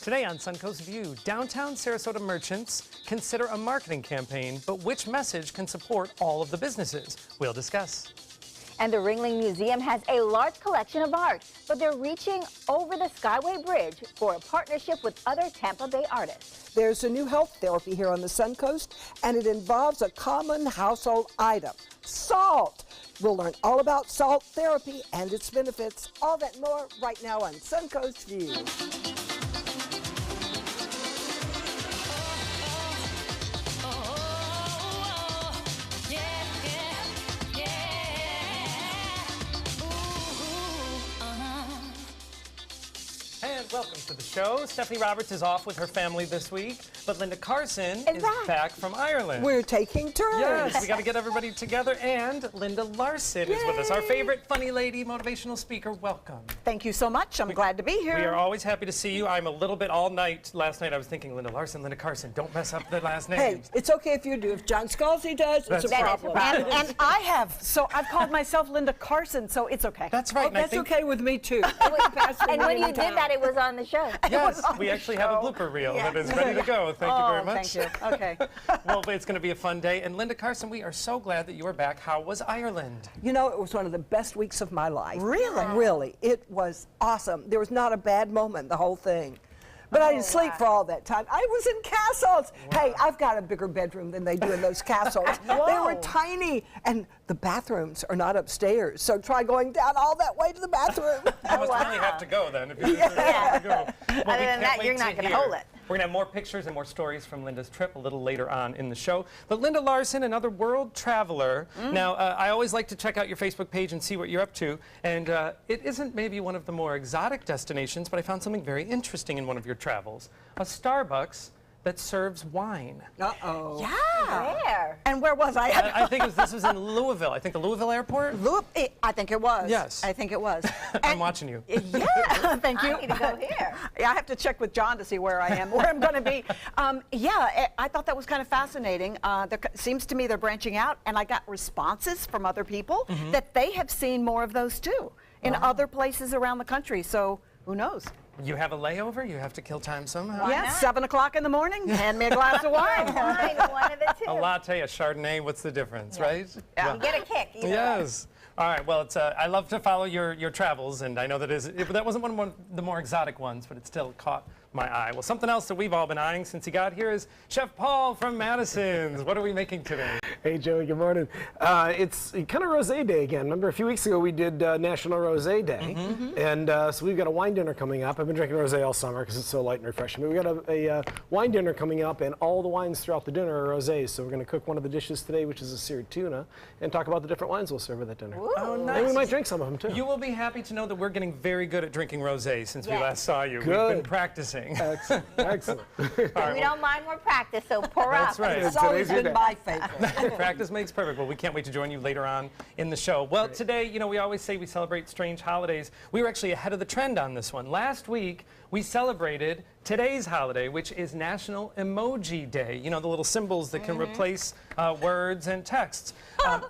Today on Suncoast View, downtown Sarasota merchants consider a marketing campaign, but which message can support all of the businesses? We'll discuss. And the Ringling Museum has a large collection of art, but they're reaching over the Skyway Bridge for a partnership with other Tampa Bay artists. There's a new health therapy here on the Suncoast, and it involves a common household item, salt. We'll learn all about salt therapy and its benefits. All that and more right now on Suncoast View. And welcome to the show. Stephanie Roberts is off with her family this week, but Linda Carson is back from Ireland. We're taking turns. Yes, we got to get everybody together, and Linda Larson is with us, our favorite funny lady, motivational speaker. Welcome. Thank you so much. I'm glad to be here. We are always happy to see you. I'm a little bit all night. Last night I was thinking Linda Larson, Linda Carson. Don't mess up the last names. Hey, it's okay if you do. If John Scalzi does, it's a problem. And I have. So I've called myself Linda Carson, so it's okay. That's right. Oh, that's okay with me, too. And when you did that, it was on the show. Yes, we actually have a blooper reel that is ready to go. Thank you very much. Thank you. Okay. Well, it's going to be a fun day. And Linda Carson, we are so glad that you are back. How was Ireland? You know, it was one of the best weeks of my life. Really? Really. It was awesome. There was not a bad moment, the whole thing. But I didn't sleep for all that time. I was in castles. Wow. Hey, I've got a bigger bedroom than they do in those castles. They were tiny, and the bathrooms are not upstairs. So try going down all that way to the bathroom. You must really have to go then. If you have to go. Well, Other than that, you're not going to hold it. We're going to have more pictures and more stories from Linda's trip a little later on in the show. But Linda Larson, another world traveler. Now, I always like to check out your Facebook page and see what you're up to. And it isn't maybe one of the more exotic destinations, but I found something very interesting in one of your travels. A Starbucks that serves wine. Uh-oh. Yeah. Where? And where was I? I think this was in Louisville. I think the Louisville airport? I think it was. Yes. I think it was. I'm watching you. Yeah, thank you. I need to go here. Yeah, I have to check with John to see where I am, where I'm going to be. Yeah, I thought that was kind of fascinating. There seems to me they're branching out, and I got responses from other people that they have seen more of those too in other places around the country. So who knows? You have a layover? You have to kill time somehow? Yeah, 7 o'clock in the morning, hand me a glass of wine. One of the two. A latte, a Chardonnay, what's the difference, right? Yeah. You get a kick. Yes. All right, well, I love to follow your travels, and I know that wasn't one of the more exotic ones, but it still caught my eye. Well, something else that we've all been eyeing since he got here is Chef Paul from Madison's. What are we making today? Hey, Joey, good morning. It's kind of Rosé Day again. Remember, a few weeks ago we did National Rosé Day, and so we've got a wine dinner coming up. I've been drinking rosé all summer because it's so light and refreshing. But we got a wine dinner coming up, and all the wines throughout the dinner are rosés. So we're going to cook one of the dishes today, which is a seared tuna, and talk about the different wines we'll serve with that dinner. Ooh. Oh, nice. And we might drink some of them, too. You will be happy to know that we're getting very good at drinking rosé since we last saw you. Good. We've been practicing. Excellent. Excellent. Right, We don't mind more practice, so pour up. That's right. It's always been my favorite. Practice makes perfect. Well, we can't wait to join you later on in the show. Well, today, you know, we always say we celebrate strange holidays. We were actually ahead of the trend on this one. Last week, we celebrated today's holiday, which is National Emoji Day. You know, the little symbols that can replace words and texts.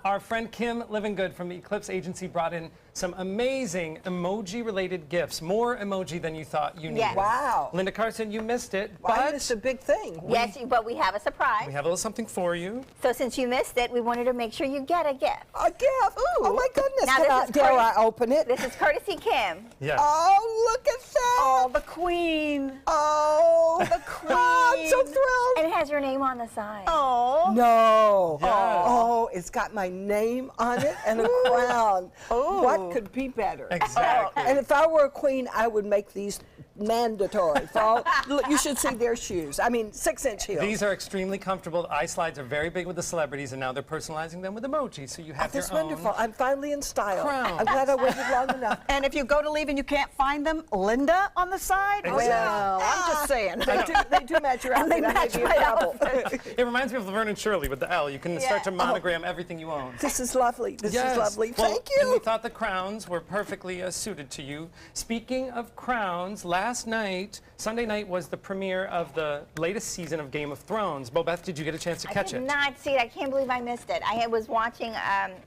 Our friend Kim Livingood from the Eclipse Agency brought in some amazing emoji-related gifts. More emoji than you thought you needed. Yes. Wow. Linda Carson, you missed it, Why but is a big thing? Yes, but we have a surprise. we have a little something for you. So since you missed it, we wanted to make sure you get a gift. A gift. Oh, my goodness. Now, this is Dare I open it? This is courtesy Kim. Yes. Oh, look at that. Oh, the queen. Oh, the queen. Oh, I'm so thrilled. And it has your name on the side. Oh. No. Yes. Oh, it's got my name on it and a crown. What could be better? Exactly. And if I were a queen, I would make these mandatory. For all, look, you should see their shoes. I mean, 6-inch heels. These are extremely comfortable. Eye slides are very big with the celebrities, and now they're personalizing them with emojis, so you have your That's own. wonderful. I'm finally in style. crown. I'm glad I waited long enough. And if you go to leave and you can't find them, Linda on the side? Exactly. Well, I'm just saying. They do match your outfit. They I may match be in my trouble. It reminds me of Laverne and Shirley with the L. You can start to monogram everything you own. This is lovely. This Yes. is lovely. Well, Thank And we you. thought the crowns were perfectly suited to you. Speaking of crowns, last night, Sunday night, was the premiere of the latest season of Game of Thrones. Bobeth, did you get a chance to catch I it? did not see it. I can't believe I missed it. I was watching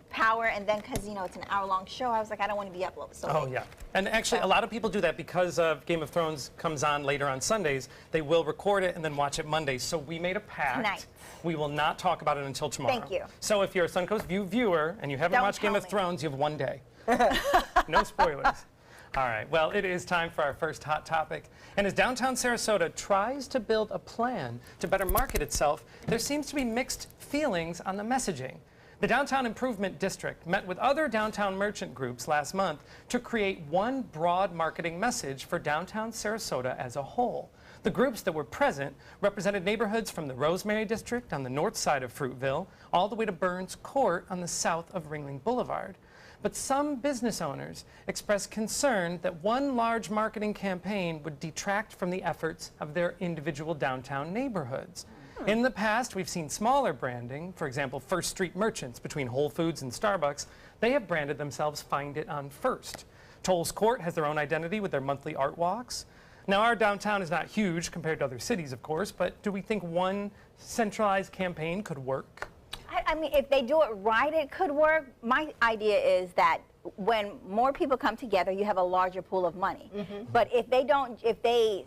Power, and then because, you know, it's an hour-long show, I was like, I don't want to be up so late. Oh, yeah. And actually, a lot of people do that because Game of Thrones comes on later on Sunday. Sundays, they will record it and then watch it Mondays. So we made a pact. Tonight. We will not talk about it until tomorrow. Thank you. So if you're a Suncoast View viewer and you haven't Don't watched Game tell of me. Thrones, you have one day. No spoilers. All right, well, it is time for our first hot topic. And as downtown Sarasota tries to build a plan to better market itself, there seems to be mixed feelings on the messaging. The Downtown Improvement District met with other downtown merchant groups last month to create one broad marketing message for downtown Sarasota as a whole. The groups that were present represented neighborhoods from the Rosemary District on the north side of Fruitville all the way to Burns Court on the south of Ringling Boulevard. But some business owners expressed concern that one large marketing campaign would detract from the efforts of their individual downtown neighborhoods. In the past, we've seen smaller branding, for example, First Street merchants between Whole Foods and Starbucks. They have branded themselves Find It on First. Toll's Court has their own identity with their monthly art walks. Now, our downtown is not huge compared to other cities, of course, but do we think one centralized campaign could work? I mean, if they do it right, it could work. My idea is that when more people come together, you have a larger pool of money. But if they don't, if they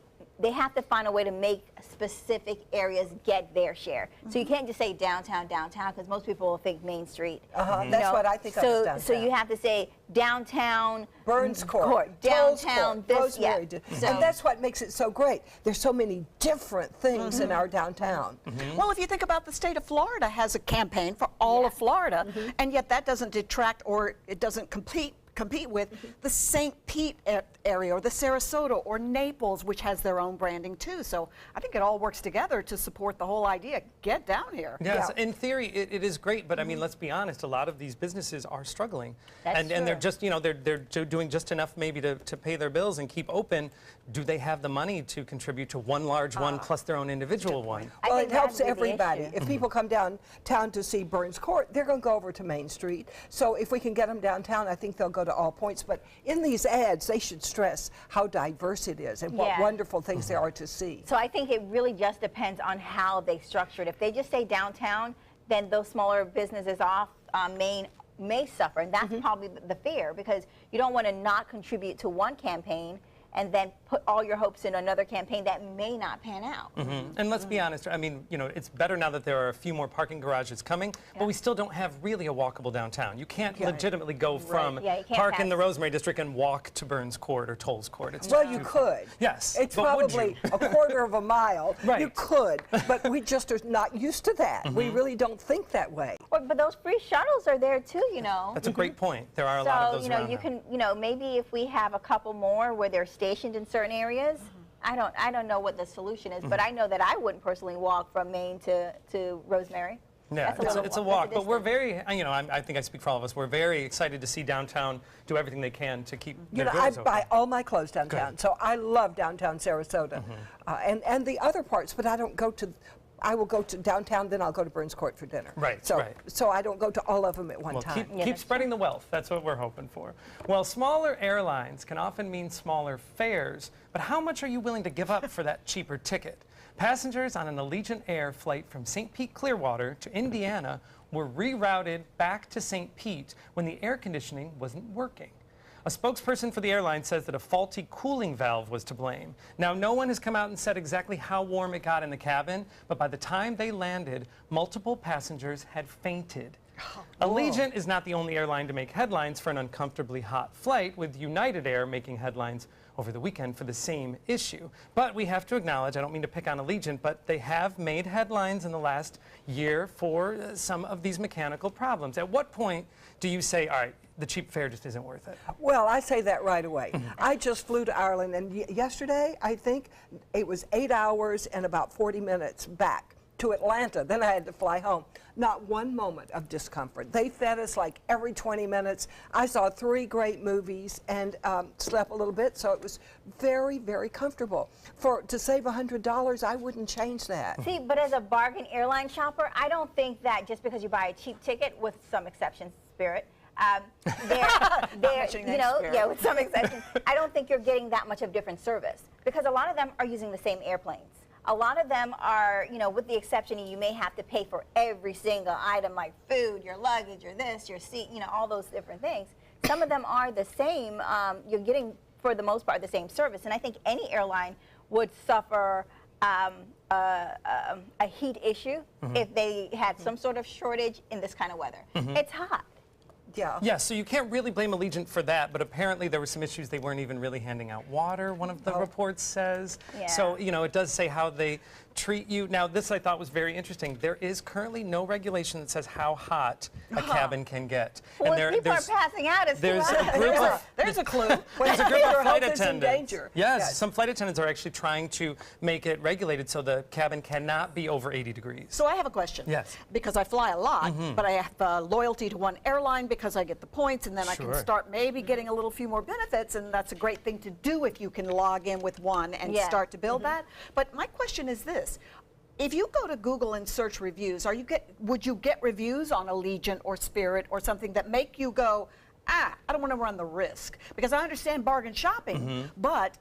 have to find a way to make specific areas get their share. So you can't just say downtown, because most people will think Main Street. That's what I think of as downtown. So you have to say downtown, Burns Court, downtown, Toll's this, yeah. Rosemary. So- And that's what makes it so great. There's so many different things in our downtown. Well, if you think about the state of Florida has a campaign for all of Florida, and yet that doesn't detract or it doesn't compete with the St. Pete area or the Sarasota or Naples, which has their own branding too. So I think it all works together to support the whole idea. Get down here. Yes, in theory, it is great, but I mean, let's be honest, a lot of these businesses are struggling. And they're just, you know, they're doing just enough maybe to pay their bills and keep open. Do they have the money to contribute to one large one plus their own individual one? Well, think it helps that'd be the everybody. issue. If people come downtown to see Burns Court, they're going to go over to Main Street. So if we can get them downtown, I think they'll go to all points. But in these ads, they should stress how diverse it is and what Yeah. wonderful things there are to see. So I think it really just depends on how they structure it. If they just say downtown, then those smaller businesses off Main may suffer, and that's probably the fear, because you don't want to not contribute to one campaign and then put all your hopes in another campaign that may not pan out. And let's be honest, I mean, you know, it's better now that there are a few more parking garages coming, but we still don't have really a walkable downtown. You can't legitimately go from Yeah, you can't park in the pass. Rosemary District and walk to Burns Court or Toll's Court. It's Well, just you too far. could. Yes, It's but would probably you? a quarter of a mile. You Right. could, but we just are not used to that. We really don't think that way. But those free shuttles are there too, you know. That's a great point. There are a lot of So, those you know, around you now. can, you know, maybe if we have a couple more where they're stationed in certain areas, I don't know what the solution is, but I know that I wouldn't personally walk from Maine to Rosemary. Yeah, That's it's a that's walk, but we're distance. very, you know, I think I speak for all of us, we're very excited to see downtown do everything they can to keep You their know, I doors buy open. all my clothes downtown, Good. so I love downtown Sarasota, and the other parts. But I don't go to. I will go to downtown, then I'll go to Burns Court for dinner. Right, So, right. so I don't go to all of them at one Well, time. keep that's spreading the wealth. That's what we're hoping for. Well, smaller airlines can often mean smaller fares, but how much are you willing to give up for that cheaper ticket? Passengers on an Allegiant Air flight from St. Pete Clearwater to Indiana were rerouted back to St. Pete when the air conditioning wasn't working. A spokesperson for the airline says that a faulty cooling valve was to blame. Now, no one has come out and said exactly how warm it got in the cabin, but by the time they landed, multiple passengers had fainted. Allegiant is not the only airline to make headlines for an uncomfortably hot flight, with United Air making headlines over the weekend for the same issue. But we have to acknowledge, I don't mean to pick on Allegiant, but they have made headlines in the last year for some of these mechanical problems. At what point do you say, all right, the cheap fare just isn't worth it? Well, I say that right away. I just flew to Ireland, and yesterday, I think it was 8 hours and about 40 minutes back to Atlanta. Then I had to fly home. Not one moment of discomfort. They fed us like every 20 minutes. I saw 3 great movies and slept a little bit, so it was very, very comfortable. To save $100, I wouldn't change that. See, but as a bargain airline shopper, I don't think that just because you buy a cheap ticket, with some exceptions, Spirit, mentioning you names, know, Spirit. yeah, with some exceptions, I don't think you're getting that much of different service, because a lot of them are using the same airplanes. A lot of them are, you know, with the exception you may have to pay for every single item, like food, your luggage, your this, your seat, you know, all those different things. Some of them are the same. You're getting, for the most part, the same service. And I think any airline would suffer a heat issue if they had some sort of shortage in this kind of weather. It's hot. Yeah. Yeah, so you can't really blame Allegiant for that, but apparently there were some issues. They weren't even really handing out water, one of the reports says. Yeah. So, you know, it does say how they treat you. Now, this I thought was very interesting. There is currently no regulation that says how hot a cabin can get. Well, people are passing out. It's there's too a hot. group of There's a clue. There's a group Your of flight health is in attendants. danger. Yes, some flight attendants are actually trying to make it regulated so the cabin cannot be over 80 degrees. So I have a question. Yes. Because I fly a lot, but I have loyalty to one airline because I get the points, and then I can Sure. start maybe getting a little few more benefits, and that's a great thing to do if you can log in with one and Yeah. start to build that. But my question is this. If you go to Google and search reviews, would you get reviews on Allegiant or Spirit or something that make you go, I don't want to run the risk? Because I understand bargain shopping, but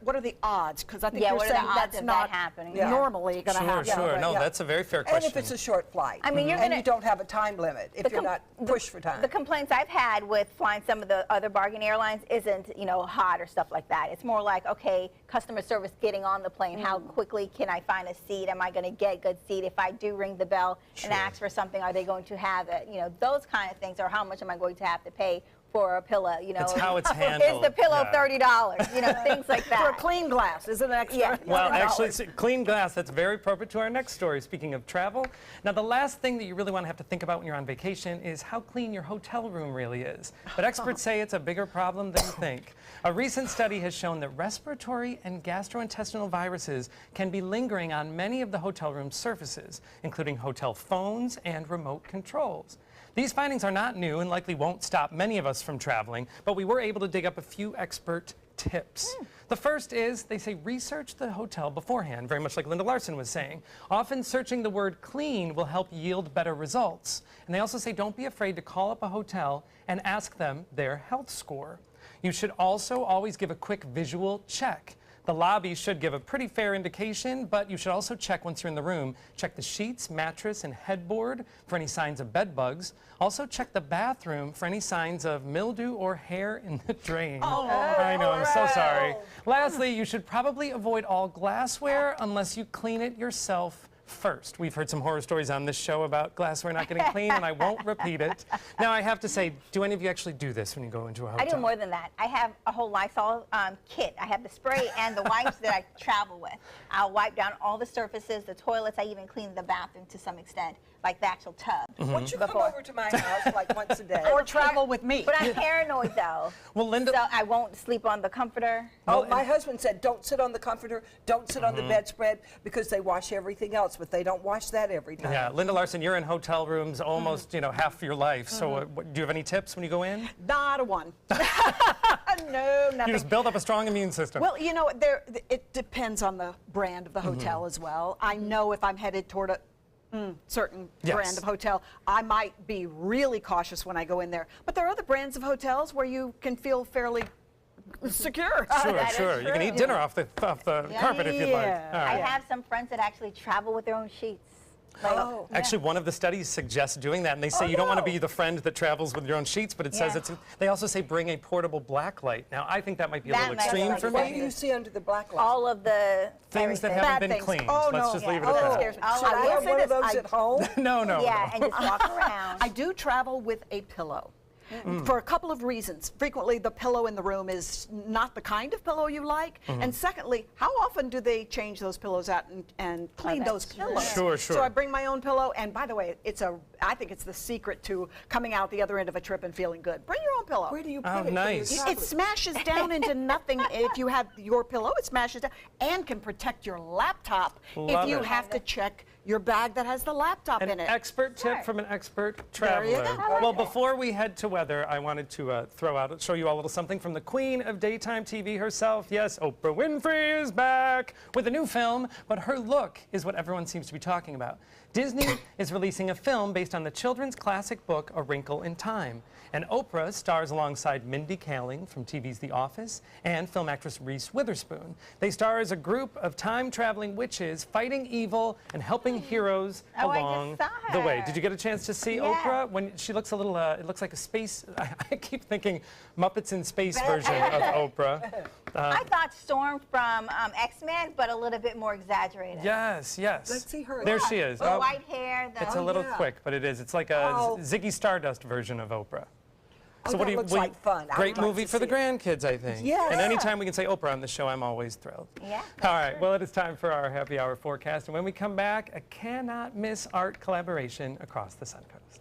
what are the odds? Because I think Yeah, you're what are the saying odds that's of that not happening? Yeah. normally going to Sure, happen. sure. right, No, yeah. that's a very fair And question. if it's a short flight. I mean, you're and gonna- you don't have a time limit if you're not pushed for time. The complaints I've had with flying some of the other bargain airlines isn't, you know, hot or stuff like that. It's more like, okay, customer service getting on the plane. How quickly can I find a seat? Am I going to get a good seat? If I do ring the bell and ask for something, are they going to have it? You know, those kind of things. Or how much am I going to have to pay for a pillow? You know, It's how it's Is handled. the pillow Yeah. $30? You know, things like that. For a clean glass, is it an extra? Yeah. Well, $11. actually, it's clean glass, that's very appropriate to our next story. Speaking of travel, now the last thing that you really want to have to think about when you're on vacation is how clean your hotel room really is. But experts say it's a bigger problem than you think. A recent study has shown that respiratory and gastrointestinal viruses can be lingering on many of the hotel room surfaces, including hotel phones and remote controls. These findings are not new and likely won't stop many of us from traveling, but we were able to dig up a few expert tips. The first is, they say, research the hotel beforehand, very much like Linda Larson was saying. Often searching the word clean will help yield better results. And they also say don't be afraid to call up a hotel and ask them their health score. You should also always give a quick visual check. The lobby should give a pretty fair indication, but you should also check once you're in the room. Check the sheets, mattress, and headboard for any signs of bed bugs. Also check the bathroom for any signs of mildew or hair in the drain. I know, I'm so sorry. Lastly, you should probably avoid all glassware unless you clean it yourself first. We've heard some horror stories on this show about glassware not getting clean, and I won't repeat it. Now, I have to say, do any of you actually do this when you go into a hotel? I do more than that. I have a whole Lysol kit. I have the spray and the wipes that I travel with. I'll wipe down all the surfaces, the toilets. I even clean the bathroom to some extent, like the actual tub. Once you come over to my house like once a day. Or travel with me. But I'm paranoid though. Well, Linda, So I won't sleep on the comforter. Oh, my husband said, don't sit on the comforter, don't sit on the bedspread, because they wash everything else, but they don't wash that every time. yeah, Linda Larson, you're in hotel rooms almost, you know, half your life. So do you have any tips when you go in? Not a one. No, nothing. You just build up a strong immune system. Well, you know, it depends on the brand of the hotel as well. I know if I'm headed toward a certain Yes. brand of hotel, I might be really cautious when I go in there. But there are other brands of hotels where you can feel fairly secure. Sure, That is sure. You can true. eat dinner off the carpet if you'd like. Yeah. All I right. have some friends that actually travel with their own sheets. Like, Oh. Actually, one of the studies suggests doing that, and they say you don't want to be the friend that travels with your own sheets, but it says Yeah. it's. They also say bring a portable black light. Now, I think that might be a That little might be extreme like for What do me. you see under the black light? all of the Things that everything. haven't Bad been things. cleaned. Oh, Let's no. just Yeah. leave it at Oh. that. Scares me. Oh, Should I will have say one of this, those at home? No, no. Yeah, no. and just walk around. I do travel with a pillow. For a couple of reasons. Frequently, the pillow in the room is not the kind of pillow you like. And secondly, how often do they change those pillows out and clean those that's true. pillows? Sure, sure. So I bring my own pillow. And by the way, I think it's the secret to coming out the other end of a trip and feeling good. Bring your own pillow. Where do you put Oh, it? when nice. you're It traveling? smashes down into nothing if you have your pillow. It smashes down and can protect your laptop Love if you it. have to check your bag that has the laptop An in it. expert tip Sure. from an expert There you traveler. go. I like Well, it. before we head to weather, I wanted to show you all a little something from the queen of daytime TV herself. Yes, Oprah Winfrey is back with a new film, but her look is what everyone seems to be talking about. Disney is releasing a film based on the children's classic book, A Wrinkle in Time. And Oprah, stars alongside Mindy Kaling from TV's The Office and film actress Reese Witherspoon. They star as a group of time-traveling witches fighting evil and helping heroes Oh, I just along saw the way. her. Did you get a chance to see Yeah. Oprah? When she looks a little, it looks like a space, I keep thinking Muppets in Space version of Oprah. I thought Storm from X-Men, but a little bit more exaggerated. Yes, yes. Let's see her. There she is. The Oh, white hair, the... it's a little yeah. quick, but it is. It's like a Oh. Ziggy Stardust version of Oprah. Oh, that looks like fun. I Great would like movie to for the see it. grandkids, I think. Yes. And anytime we can say Oprah on the show, I'm always thrilled. Yeah, All right, well, it is time for our happy hour forecast. And when we come back, a cannot miss art collaboration across the Suncoast.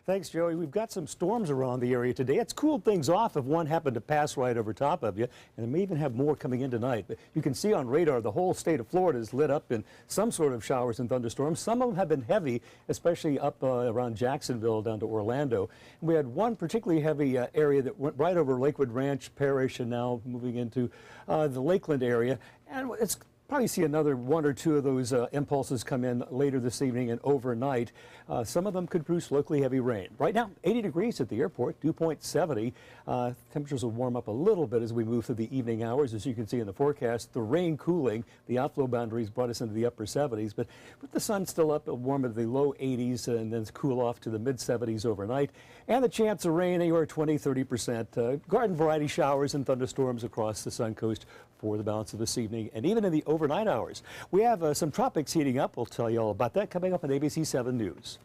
Thanks, Joey. We've got some storms around the area today. It's cooled things off if one happened to pass right over top of you, and it may even have more coming in tonight. But you can see on radar the whole state of Florida is lit up in some sort of showers and thunderstorms. Some of them have been heavy, especially up around Jacksonville down to Orlando. And we had one particularly heavy area that went right over Lakewood Ranch Parish and now moving into the Lakeland area. And it's probably see another one or two of those impulses come in later this evening and overnight. Some of them could produce locally heavy rain. Right now, 80 degrees at the airport, dew point 70. Temperatures will warm up a little bit as we move through the evening hours, as you can see in the forecast. The rain cooling, the outflow boundaries brought us into the upper 70s, but with the sun still up, it'll warm into the low 80s and then cool off to the mid 70s overnight. And the chance of rain anywhere 20–30%. Garden variety showers and thunderstorms across the Suncoast for the balance of this evening and even in the overnight hours. We have some tropics heating up. We'll tell you all about that coming up on ABC 7 News.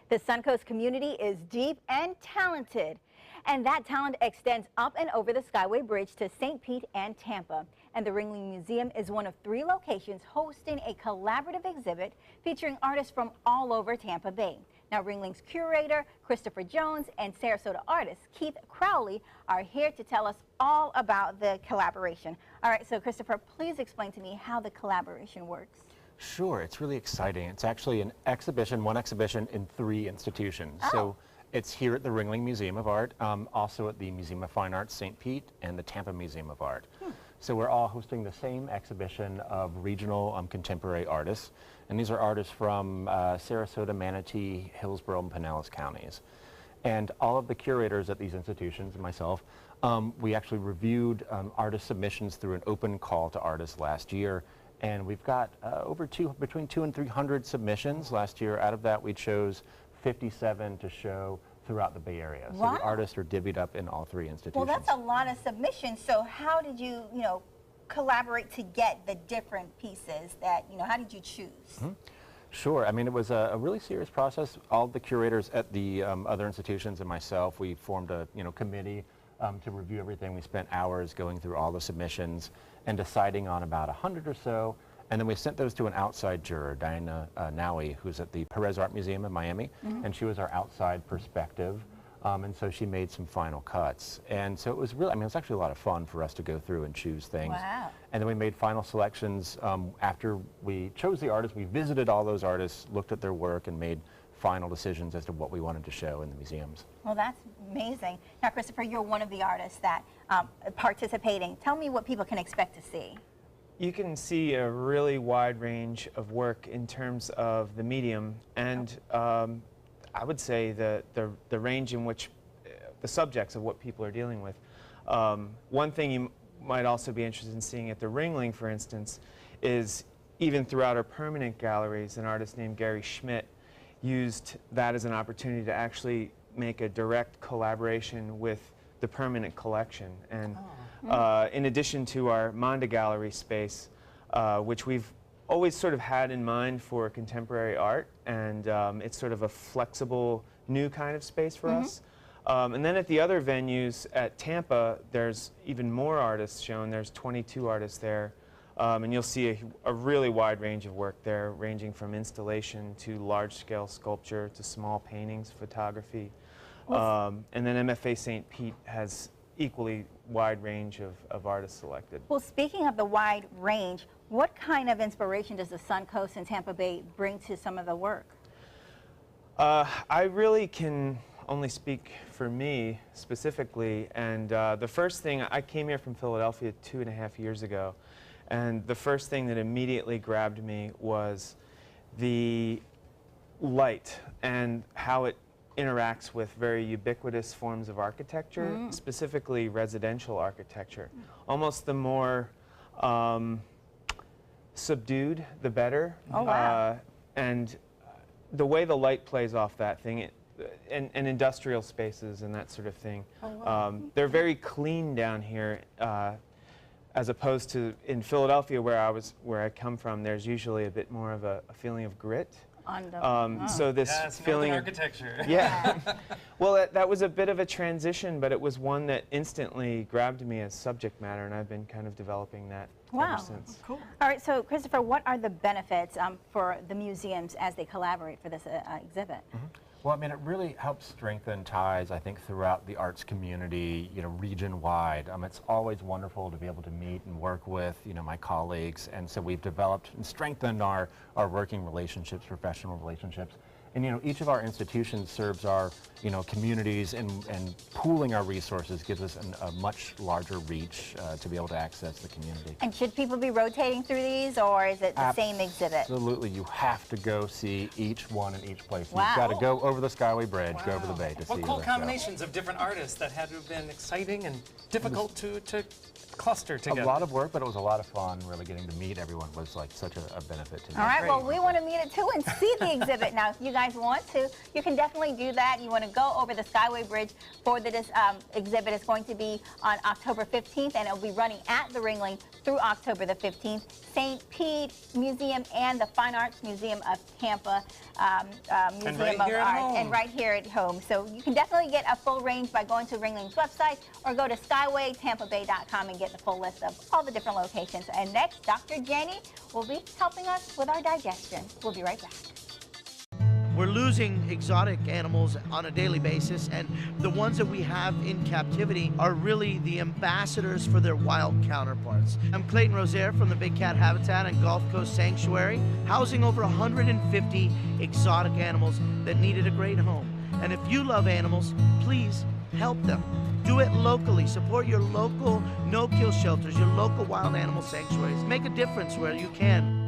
The Suncoast community is deep and talented, and that talent extends up and over the Skyway Bridge to St. Pete and Tampa. And the Ringling Museum is one of 3 locations hosting a collaborative exhibit featuring artists from all over Tampa Bay. Now, Ringling's curator, Christopher Jones, and Sarasota artist, Keith Crowley, are here to tell us all about the collaboration. All right, so Christopher, please explain to me how the collaboration works. Sure, it's really exciting. It's actually an exhibition, one exhibition in 3 institutions. Oh. So it's here at the Ringling Museum of Art, also at the Museum of Fine Arts St. Pete and the Tampa Museum of Art. So we're all hosting the same exhibition of regional contemporary artists. And these are artists from Sarasota, Manatee, Hillsborough, and Pinellas counties. And all of the curators at these institutions, and myself, we actually reviewed artist submissions through an open call to artists last year. And we've got between 200 and 300 submissions last year. Out of that, we chose 57 to show throughout the Bay Area. So Wow. the artists are divvied up in all 3 institutions. Well, that's a lot of submissions. So how did you, collaborate to get the different pieces that, how did you choose? Sure. I mean, it was a really serious process. All the curators at the other institutions and myself, we formed a committee to review everything. We spent hours going through all the submissions and deciding on about 100 or so. And then we sent those to an outside juror, Diana Nowie, who's at the Perez Art Museum in Miami, and she was our outside perspective. And so she made some final cuts. And so it was really, it was actually a lot of fun for us to go through and choose things. Wow. And then we made final selections. After we chose the artists, we visited all those artists, looked at their work, and made final decisions as to what we wanted to show in the museums. Well, that's amazing. Now, Christopher, you're one of the artists that participating. Tell me what people can expect to see. You can see a really wide range of work in terms of the medium, and I would say the range in which the subjects of what people are dealing with. One thing you might also be interested in seeing at the Ringling, for instance, is even throughout our permanent galleries, an artist named Gary Schmidt used that as an opportunity to actually make a direct collaboration with the permanent collection. And in addition to our Monda Gallery space, which we've always sort of had in mind for contemporary art, and it's sort of a flexible new kind of space for us. And then at the other venues at Tampa, there's even more artists shown. There's 22 artists there, and you'll see a really wide range of work there, ranging from installation to large-scale sculpture to small paintings, photography. And then MFA St. Pete has equally wide range of artists selected. Well, speaking of the wide range, what kind of inspiration does the Suncoast and Tampa Bay bring to some of the work? I really can only speak for me specifically, and the first thing, I came here from Philadelphia 2.5 years ago, and the first thing that immediately grabbed me was the light and how it interacts with very ubiquitous forms of architecture, specifically residential architecture. Almost the more subdued, the better. Oh, wow. And the way the light plays off that thing, and industrial spaces and that sort of thing, they're very clean down here, as opposed to in Philadelphia, where I come from. There's usually a bit more of a feeling of grit. So this feeling of architecture. Yeah. Well, that was a bit of a transition, but it was one that instantly grabbed me as subject matter, and I've been kind of developing that ever since. Cool. All right, so Christopher, what are the benefits for the museums as they collaborate for this exhibit? Well, I mean, it really helps strengthen ties, I think, throughout the arts community, you know, region-wide. It's always wonderful to be able to meet and work with, you know, my colleagues, and so we've developed and strengthened our working relationships, professional relationships. And, you know, each of our institutions serves our, you know, communities, and pooling our resources gives us a much larger reach to be able to access the community. And should people be rotating through these, or is it the same exhibit? Absolutely. You have to go see each one in each place. Wow. You've got to go over the Skyway Bridge, go over the bay to see What cool the show. combinations of different artists that had to have been exciting and difficult to cluster together. A lot of work, but it was a lot of fun. Really getting to meet everyone was like such a benefit to me. All right, well, we want to meet it too and see the exhibit. Now, if you guys want to, you can definitely do that. You want to go over the Skyway Bridge for this exhibit. It's going to be on October 15th, and it'll be running at the Ringling through October the 15th. St. Pete Museum and the Fine Arts Museum of Tampa Museum of Art, and right here at home. So you can definitely get a full range by going to Ringling's website or go to skywaytampabay.com and get the full list of all the different locations. And next, Dr. Jenny will be helping us with our digestion. We'll be right back. We're losing exotic animals on a daily basis, and the ones that we have in captivity are really the ambassadors for their wild counterparts. I'm Clayton Rozier from the Big Cat Habitat and Gulf Coast Sanctuary, housing over 150 exotic animals that needed a great home. And if you love animals, please help them. Do it locally. Support your local no-kill shelters, your local wild animal sanctuaries. Make a difference where you can.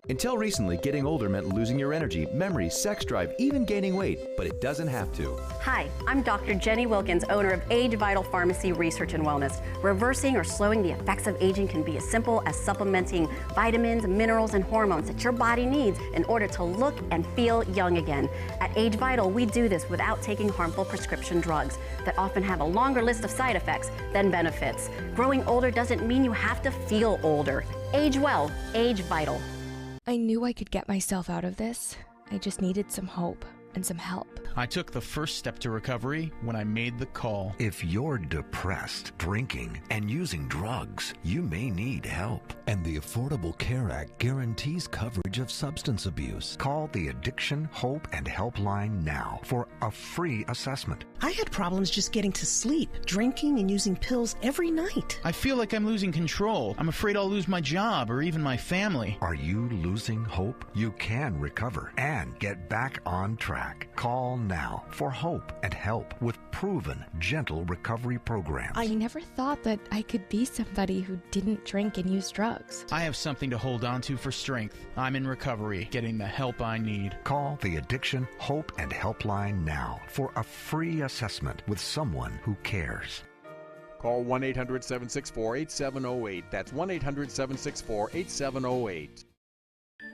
Until recently, getting older meant losing your energy, memory, sex drive, even gaining weight, but it doesn't have to. Hi, I'm Dr. Jenny Wilkins, owner of Age Vital Pharmacy Research and Wellness. Reversing or slowing the effects of aging can be as simple as supplementing vitamins, minerals, and hormones that your body needs in order to look and feel young again. At Age Vital, we do this without taking harmful prescription drugs that often have a longer list of side effects than benefits. Growing older doesn't mean you have to feel older. Age well, Age Vital. I knew I could get myself out of this. I just needed some hope and some help. I took the first step to recovery when I made the call. If you're depressed, drinking, and using drugs, you may need help. And the Affordable Care Act guarantees coverage of substance abuse. Call the Addiction, Hope, and Helpline now for a free assessment. I had problems just getting to sleep, drinking and using pills every night. I feel like I'm losing control. I'm afraid I'll lose my job or even my family. Are you losing hope? You can recover and get back on track. Call now for hope and help with proven, gentle recovery programs. I never thought that I could be somebody who didn't drink and use drugs. I have something to hold on to for strength. I'm in recovery, getting the help I need. Call the Addiction, Hope, and Helpline now for a free assessment with someone who cares. Call 1-800-764-8708. That's 1-800-764-8708.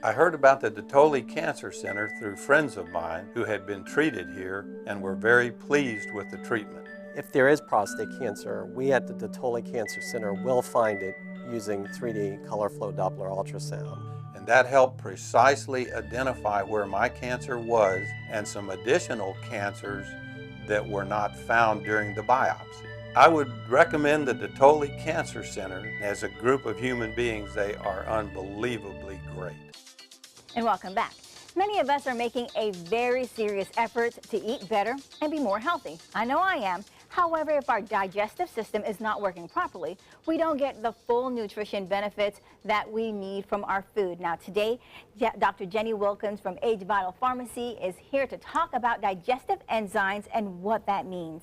I heard about the Dotoli Cancer Center through friends of mine who had been treated here and were very pleased with the treatment. If there is prostate cancer, we at the Dotoli Cancer Center will find it using 3D color flow Doppler ultrasound. And that helped precisely identify where my cancer was and some additional cancers that were not found during the biopsy. I would recommend the Dotoli Cancer Center. As a group of human beings, they are unbelievably great. And welcome back. Many of us are making a very serious effort to eat better and be more healthy. I know I am. However, if our digestive system is not working properly, we don't get the full nutrition benefits that we need from our food. Now today, Dr. Jenny Wilkins from Age Vital Pharmacy is here to talk about digestive enzymes and what that means.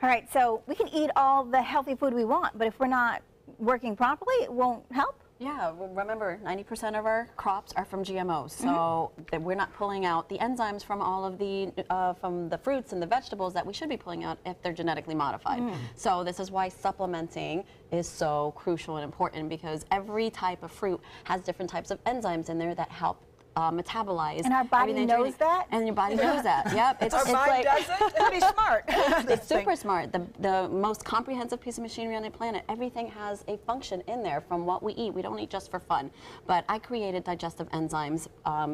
All right, so we can eat all the healthy food we want, but if we're not working properly, it won't help? Yeah, well, remember, 90% of our crops are from GMOs, so that we're not pulling out the enzymes from all of the from the fruits and the vegetables that we should be pulling out if they're genetically modified. So this is why supplementing is so crucial and important, because every type of fruit has different types of enzymes in there that help metabolize. And our body everything knows that? And your body knows that. Yep. Our mind does it? Pretty smart. It's super smart. The most comprehensive piece of machinery on the planet. Everything has a function in there from what we eat. We don't eat just for fun. But I created digestive enzymes,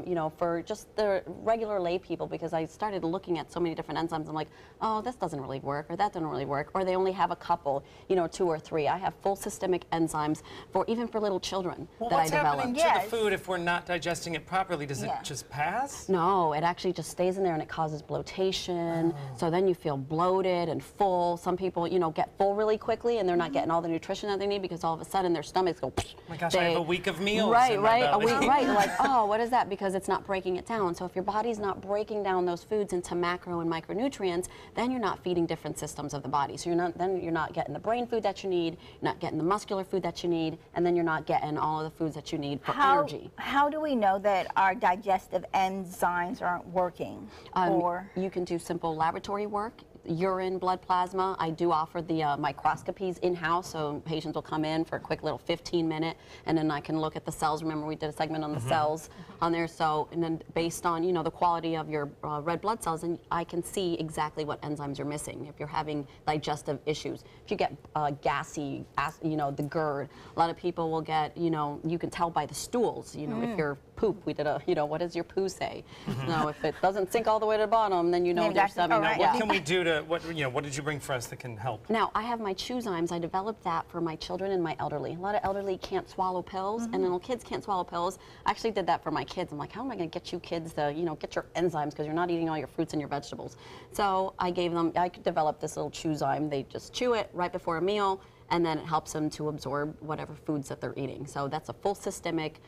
you know, for just the regular lay people, because I started looking at so many different enzymes. I'm like, oh, this doesn't really work, or that doesn't really work, or they only have a couple, you know, 2 or 3. I have full systemic enzymes for even for little children that I developed. What's happening to the food if we're not digesting it properly? Does it just pass? No, it actually just stays in there and it causes bloatation. So then you feel bloated and full. Some people, you know, get full really quickly and they're not getting all the nutrition that they need because all of a sudden their stomachs go. Oh my gosh, I have a week of meals. Right, in my a belly. week, right. You're like, oh, what is that? Because it's not breaking it down. So if your body's not breaking down those foods into macro and micronutrients, then you're not feeding different systems of the body. So you're not getting the brain food that you need, you're not getting the muscular food that you need, and then you're not getting all of the foods that you need for energy. How do we know that our digestive enzymes aren't working? Or you can do simple laboratory work. Urine, blood plasma. I do offer the microscopies in-house, so patients will come in for a quick little 15-minute, and then I can look at the cells. Remember, we did a segment on the cells on there. So, and then based on, you know, the quality of your red blood cells, and I can see exactly what enzymes you're missing. If you're having digestive issues, if you get gassy, you know, the GERD. A lot of people will get, you know, you can tell by the stools. You know, if you're poop, we did a, you know, what does your poo say? No, if it doesn't sink all the way to the bottom, then you know there's something. What can we do to, what did you bring for us that can help? Now, I have my Chew-zymes. I developed that for my children and my elderly. A lot of elderly can't swallow pills, and little kids can't swallow pills. I actually did that for my kids. I'm like, how am I going to get you kids to, you know, get your enzymes, because you're not eating all your fruits and your vegetables. So I developed this little Chew-zyme. They just chew it right before a meal, and then it helps them to absorb whatever foods that they're eating. So that's a full systemic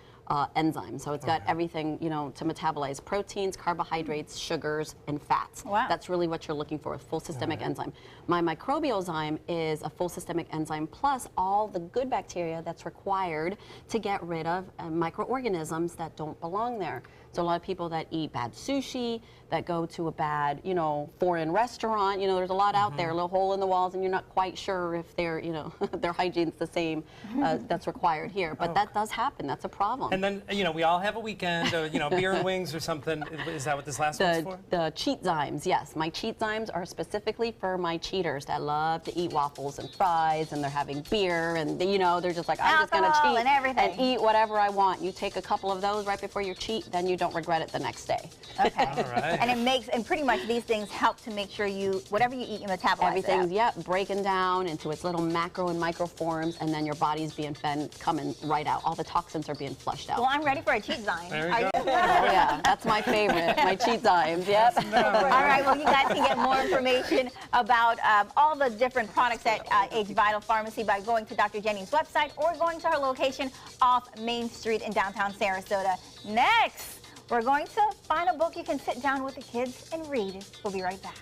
enzyme. So it's got everything, you know, to metabolize proteins, carbohydrates, sugars, and fats. Wow. That's really what you're looking for, a full systemic enzyme. My microbiozyme is a full systemic enzyme plus all the good bacteria that's required to get rid of microorganisms that don't belong there. So a lot of people that eat bad sushi, that go to a bad, you know, foreign restaurant, you know, there's a lot out there, a little hole in the walls, and you're not quite sure if their, you know, their hygiene's the same that's required here. But that does happen. That's a problem. And then, you know, we all have a weekend, you know, beer and wings or something. Is that what this last one's for? The Cheat-zymes, yes. My Cheat-zymes are specifically for my cheaters that love to eat waffles and fries, and they're having beer, and, you know, they're just like, I'm just going to cheat and eat whatever I want. You take a couple of those right before you cheat, then you don't regret it the next day. Okay. All right. And pretty much these things help to make sure whatever you eat, you metabolize Everything's, it. breaking down into its little macro and micro forms, and then your body's being fed, coming right out. All the toxins are being flushed out. Well, I'm ready for a Cheat-zyme. There you go. Oh, yeah, that's my favorite, my Cheat-zymes, yep. All right, well, you guys can get more information about all the different products at Age Vital Pharmacy by going to Dr. Jenny's website or going to her location off Main Street in downtown Sarasota. Next, we're going to find a book you can sit down with the kids and read. We'll be right back.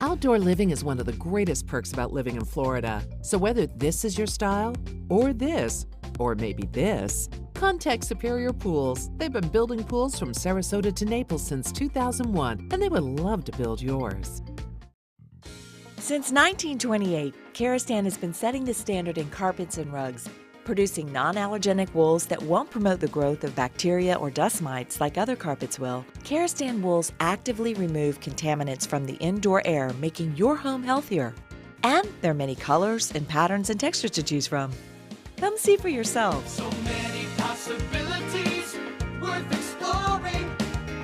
Outdoor living is one of the greatest perks about living in Florida. So whether this is your style, or this, or maybe this, contact Superior Pools. They've been building pools from Sarasota to Naples since 2001, and they would love to build yours. Since 1928, Karastan has been setting the standard in carpets and rugs, producing non-allergenic wools that won't promote the growth of bacteria or dust mites like other carpets will. Karastan wools actively remove contaminants from the indoor air, making your home healthier. And there are many colors and patterns and textures to choose from. Come see for yourself. So many possibilities worth exploring.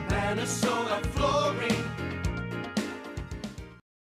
Minnesota Flooring.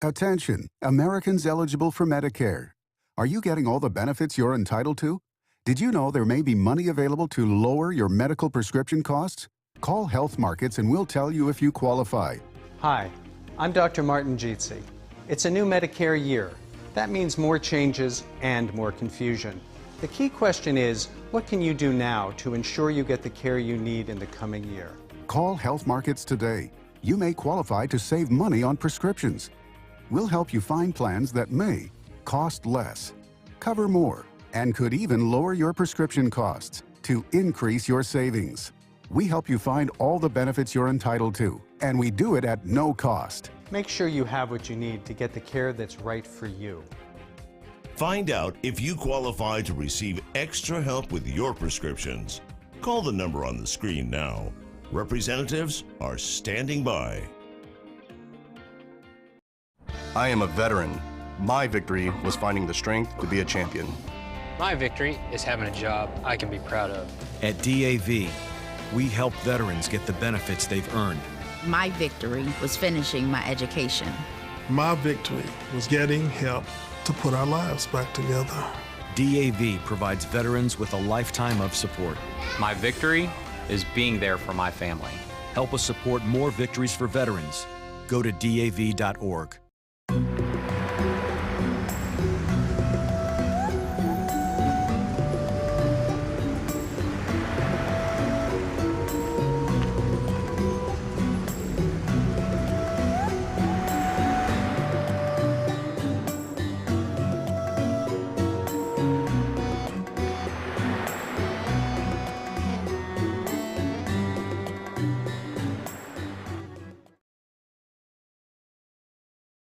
Attention, Americans eligible for Medicare. Are you getting all the benefits you're entitled to? Did you know there may be money available to lower your medical prescription costs? Call Health Markets and we'll tell you if you qualify. Hi, I'm Dr. Martin Jeetsi. It's a new Medicare year. That means more changes and more confusion. The key question is, what can you do now to ensure you get the care you need in the coming year? Call Health Markets today. You may qualify to save money on prescriptions. We'll help you find plans that may cost less, cover more, and could even lower your prescription costs to increase your savings. We help you find all the benefits you're entitled to, and we do it at no cost. Make sure you have what you need to get the care that's right for you. Find out if you qualify to receive extra help with your prescriptions. Call the number on the screen now. Representatives are standing by. I am a veteran. My victory was finding the strength to be a champion. My victory is having a job I can be proud of. At DAV, we help veterans get the benefits they've earned. My victory was finishing my education. My victory was getting help to put our lives back together. DAV provides veterans with a lifetime of support. My victory is being there for my family. Help us support more victories for veterans. Go to DAV.org.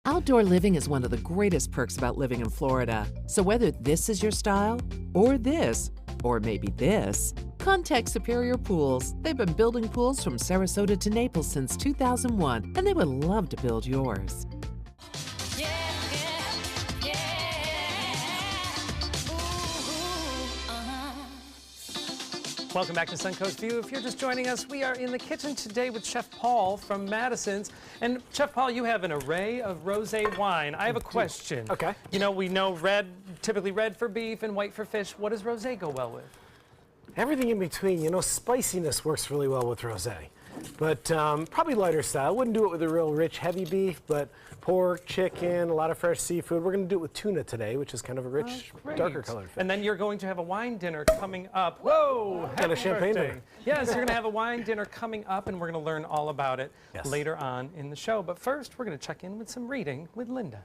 Outdoor living is one of the greatest perks about living in Florida. So whether this is your style, or this, or maybe this, contact Superior Pools. They've been building pools from Sarasota to Naples since 2001, and they would love to build yours. Welcome back to Suncoast View. If you're just joining us, we are in the kitchen today with Chef Paul from Madison's. And Chef Paul, you have an array of rosé wine. I have a question. Okay. You know, we know red, typically red for beef and white for fish. What does rosé go well with? Everything in between. You know, spiciness works really well with rosé. But probably lighter style. Wouldn't do it with a real rich, heavy beef, but pork, chicken, a lot of fresh seafood. We're going to do it with tuna today, which is kind of a rich, darker colored fish. And then you're going to have a wine dinner coming up. Whoa! And a champagne birthday. dinner. Yes, you're going to have a wine dinner coming up, and we're going to learn all about it Yes. later on in the show. But first, we're going to check in with some reading with Linda.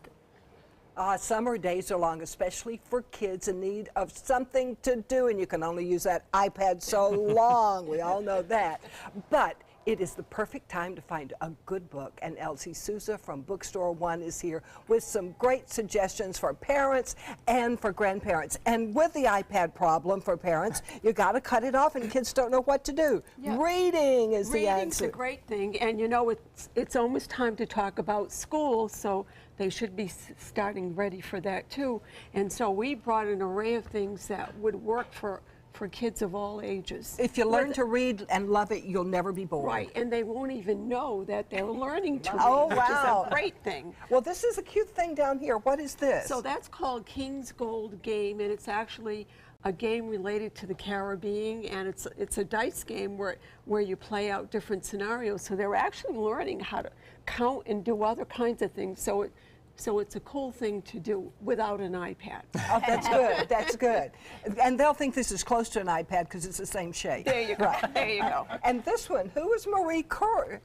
Summer days are long, especially for kids in need of something to do, and you can only use that iPad so long. We all know that. But it is the perfect time to find a good book, and Elsie Souza from Bookstore One is here with some great suggestions for parents and for grandparents. And with the iPad problem for parents, you got to cut it off, and kids don't know what to do. Yeah. Reading is the Reading's answer. a great thing, and you know it's almost time to talk about school, so they should be starting ready for that too. And so we brought an array of things that would work for kids of all ages. If you learn to read and love it, you'll never be bored. Right, and they won't even know that they're learning to read, Oh, which wow. is a great thing. Well, this is a cute thing down here. What is this? So that's called King's Gold Game, and it's actually a game related to the Caribbean, and it's a dice game where you play out different scenarios. So they're actually learning how to count and do other kinds of things. So it's a cool thing to do without an iPad. Oh, that's good. That's good. And they'll think this is close to an iPad because it's the same shape. There you go. Right. There you go. And this one, who is Marie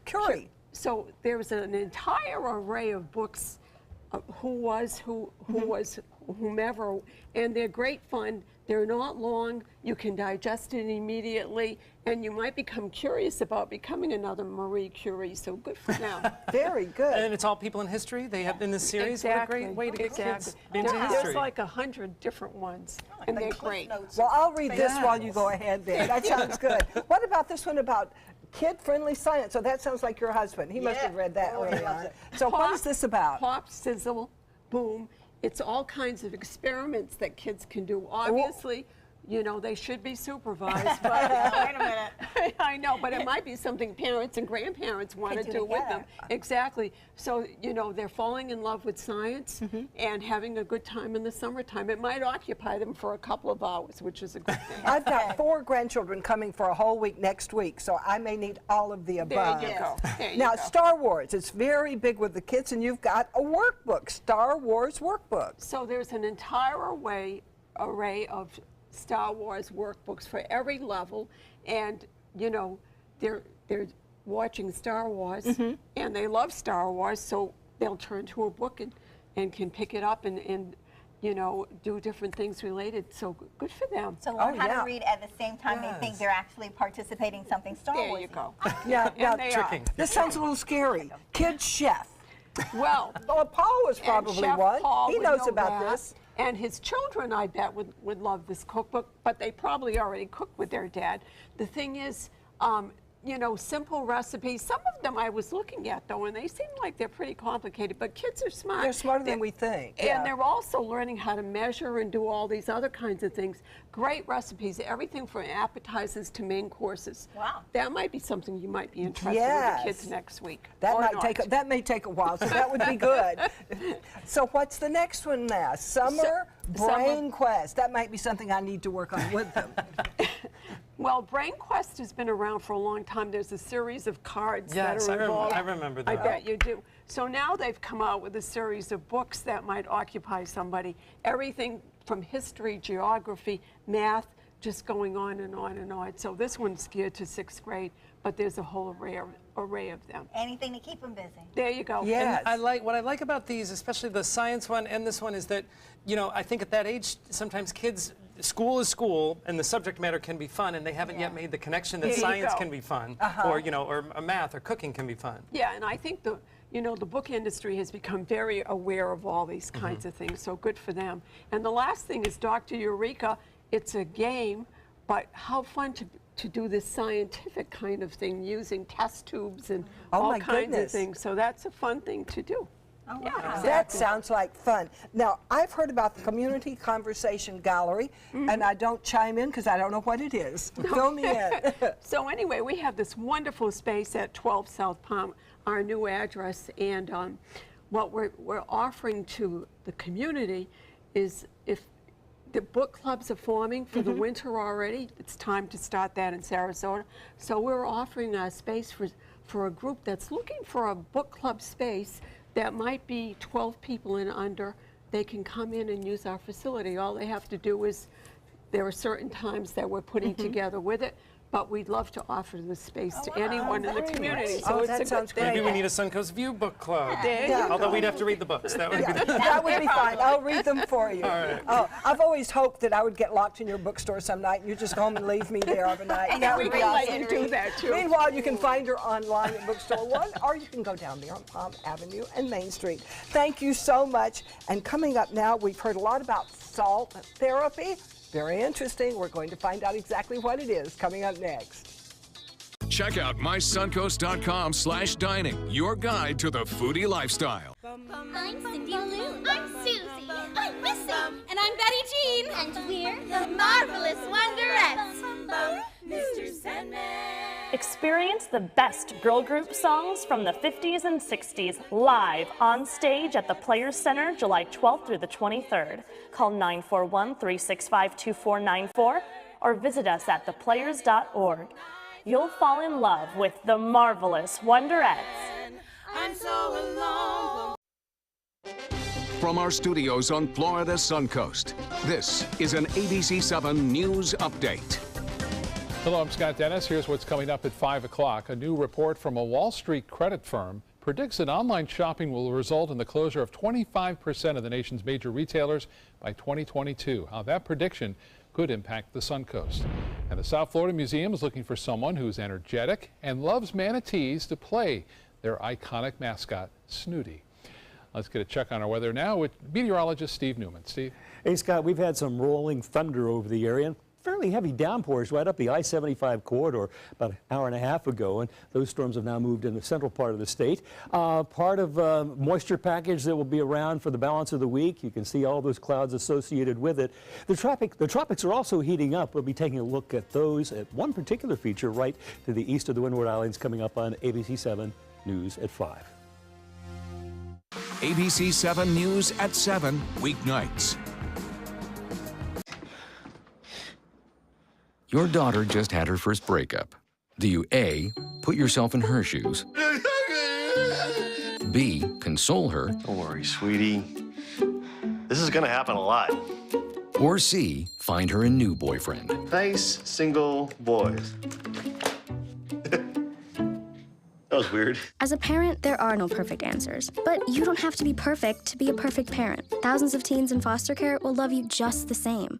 Curie? So there's an entire array of books, who was whomever, and they're great fun. They're not long. You can digest it immediately, and you might become curious about becoming another Marie Curie. So good for them. Very good. And it's all people in history. They have in this series. Exactly. What a great way to get kids Exactly. into history. There's like 100 different ones, and they're great. Well, I'll read this while you go ahead then. That sounds good. What about this one about kid-friendly science? So that sounds like your husband. He must have read that early on. So what is this about? Pop, sizzle, boom. It's all kinds of experiments that kids can do. Obviously, you know, they should be supervised. But wait a minute. I know, but it might be something parents and grandparents want to do with them. Exactly. So, you know, they're falling in love with science and having a good time in the summertime. It might occupy them for a couple of hours, which is a good thing. I've got 4 grandchildren coming for a whole week next week, so I may need all of the above. There you go. There you Now, go. Star Wars, it's very big with the kids, and you've got a workbook, Star Wars workbook. So there's an entire array of Star Wars workbooks for every level, and you know they're watching Star Wars and they love Star Wars, so they'll turn to a book and can pick it up and you know, do different things related. So good for them. So learn how to read at the same time they think they're actually participating in something Star Wars. There you go. Yeah, And they are. this sounds a little scary. Kid chef. Well, Paul was probably Chef one. Paul He would knows know about that. this. And his children, I bet, would love this cookbook, but they probably already cook with their dad. The thing is, you know, simple recipes. Some of them I was looking at, though, and they seem like they're pretty complicated, but kids are smart. They're smarter than we think. And they're also learning how to measure and do all these other kinds of things. Great recipes, everything from appetizers to main courses. Wow. That might be something you might be interested in with the kids next week. That or might not. that may take a while, so that would be good. So what's the next one now? Summer Brain Quest. That might be something I need to work on with them. Well, Brain Quest has been around for a long time. There's a series of cards that are involved. I remember that. I bet you do. So now they've come out with a series of books that might occupy somebody. Everything from history, geography, math, just going on and on and on. So this one's geared to 6th grade, but there's a whole array of them. Anything to keep them busy. There you go. And what I like about these, especially the science one and this one, is that, you know, I think at that age, sometimes kids, school is school, and the subject matter can be fun, and they haven't yet made the connection that There you science go. can be fun, or, you know, or math or cooking can be fun. Yeah, and I think the book industry has become very aware of all these kinds of things, so good for them. And the last thing is Dr. Eureka. It's a game, but how fun to do this scientific kind of thing using test tubes and all kinds of things. So that's a fun thing to do. Oh, yeah, wow. That sounds like fun. Now, I've heard about the Community Conversation Gallery, and I don't chime in because I don't know what it is. Fill me in. So anyway, we have this wonderful space at 12 South Palm, our new address, and what we're offering to the community is, if the book clubs are forming for the winter already, it's time to start that in Sarasota. So we're offering a space for a group that's looking for a book club space that might be 12 people and under. They can come in and use our facility. All they have to do is, there are certain times that we're putting together with it, but we'd love to offer this space to anyone in the community. So it's a good thing. Maybe we need a Suncoast View book club. There you go. Although we'd have to read the books. That would be That would be fine. I'll read them for you. All right. Oh, I've always hoped that I would get locked in your bookstore some night and you just go home and leave me there overnight. And That we would be can let awesome. you do that, too. Meanwhile, you can find her online at Bookstore One, or you can go down there on Palm Avenue and Main Street. Thank you so much. And coming up now, we've heard a lot about salt therapy. Very interesting. We're going to find out exactly what it is coming up next. Check out mysuncoast.com/dining, your guide to the foodie lifestyle. I'm Cindy Lou. I'm Susie. I'm Missy. And I'm Betty Jean. And we're the Marvelous Wonderettes. Mr. Sandman. Experience the best girl group songs from the 50s and 60s live on stage at the Players Center July 12th through the 23rd. Call 941-365-2494 or visit us at theplayers.org. You'll fall in love with the Marvelous Wonderettes. I'm so alone. From our studios on Florida's Suncoast, this is an ABC7 News Update. Hello, I'm Scott Dennis. Here's what's coming up at 5 o'clock. A new report from a Wall Street credit firm predicts that online shopping will result in the closure of 25% of the nation's major retailers by 2022. How that prediction could impact the Suncoast. And the South Florida Museum is looking for someone who's energetic and loves manatees to play their iconic mascot, Snooty. Let's get a check on our weather now with meteorologist Steve Newman. Steve? Hey, Scott, we've had some rolling thunder over the area and fairly heavy downpours right up the I-75 corridor about an hour and a half ago, and those storms have now moved in the central part of the state. Part of moisture package that will be around for the balance of the week. You can see all those clouds associated with it. The tropics are also heating up. We'll be taking a look at those at one particular feature right to the east of the Windward Islands coming up on ABC7 News at 5. ABC7 News at 7, weeknights. Your daughter just had her first breakup. Do you A, put yourself in her shoes? B, console her? Don't worry, sweetie. This is gonna happen a lot. Or C, find her a new boyfriend? Nice single boys. Oh, was weird. As a parent, there are no perfect answers. But you don't have to be perfect to be a perfect parent. Thousands of teens in foster care will love you just the same.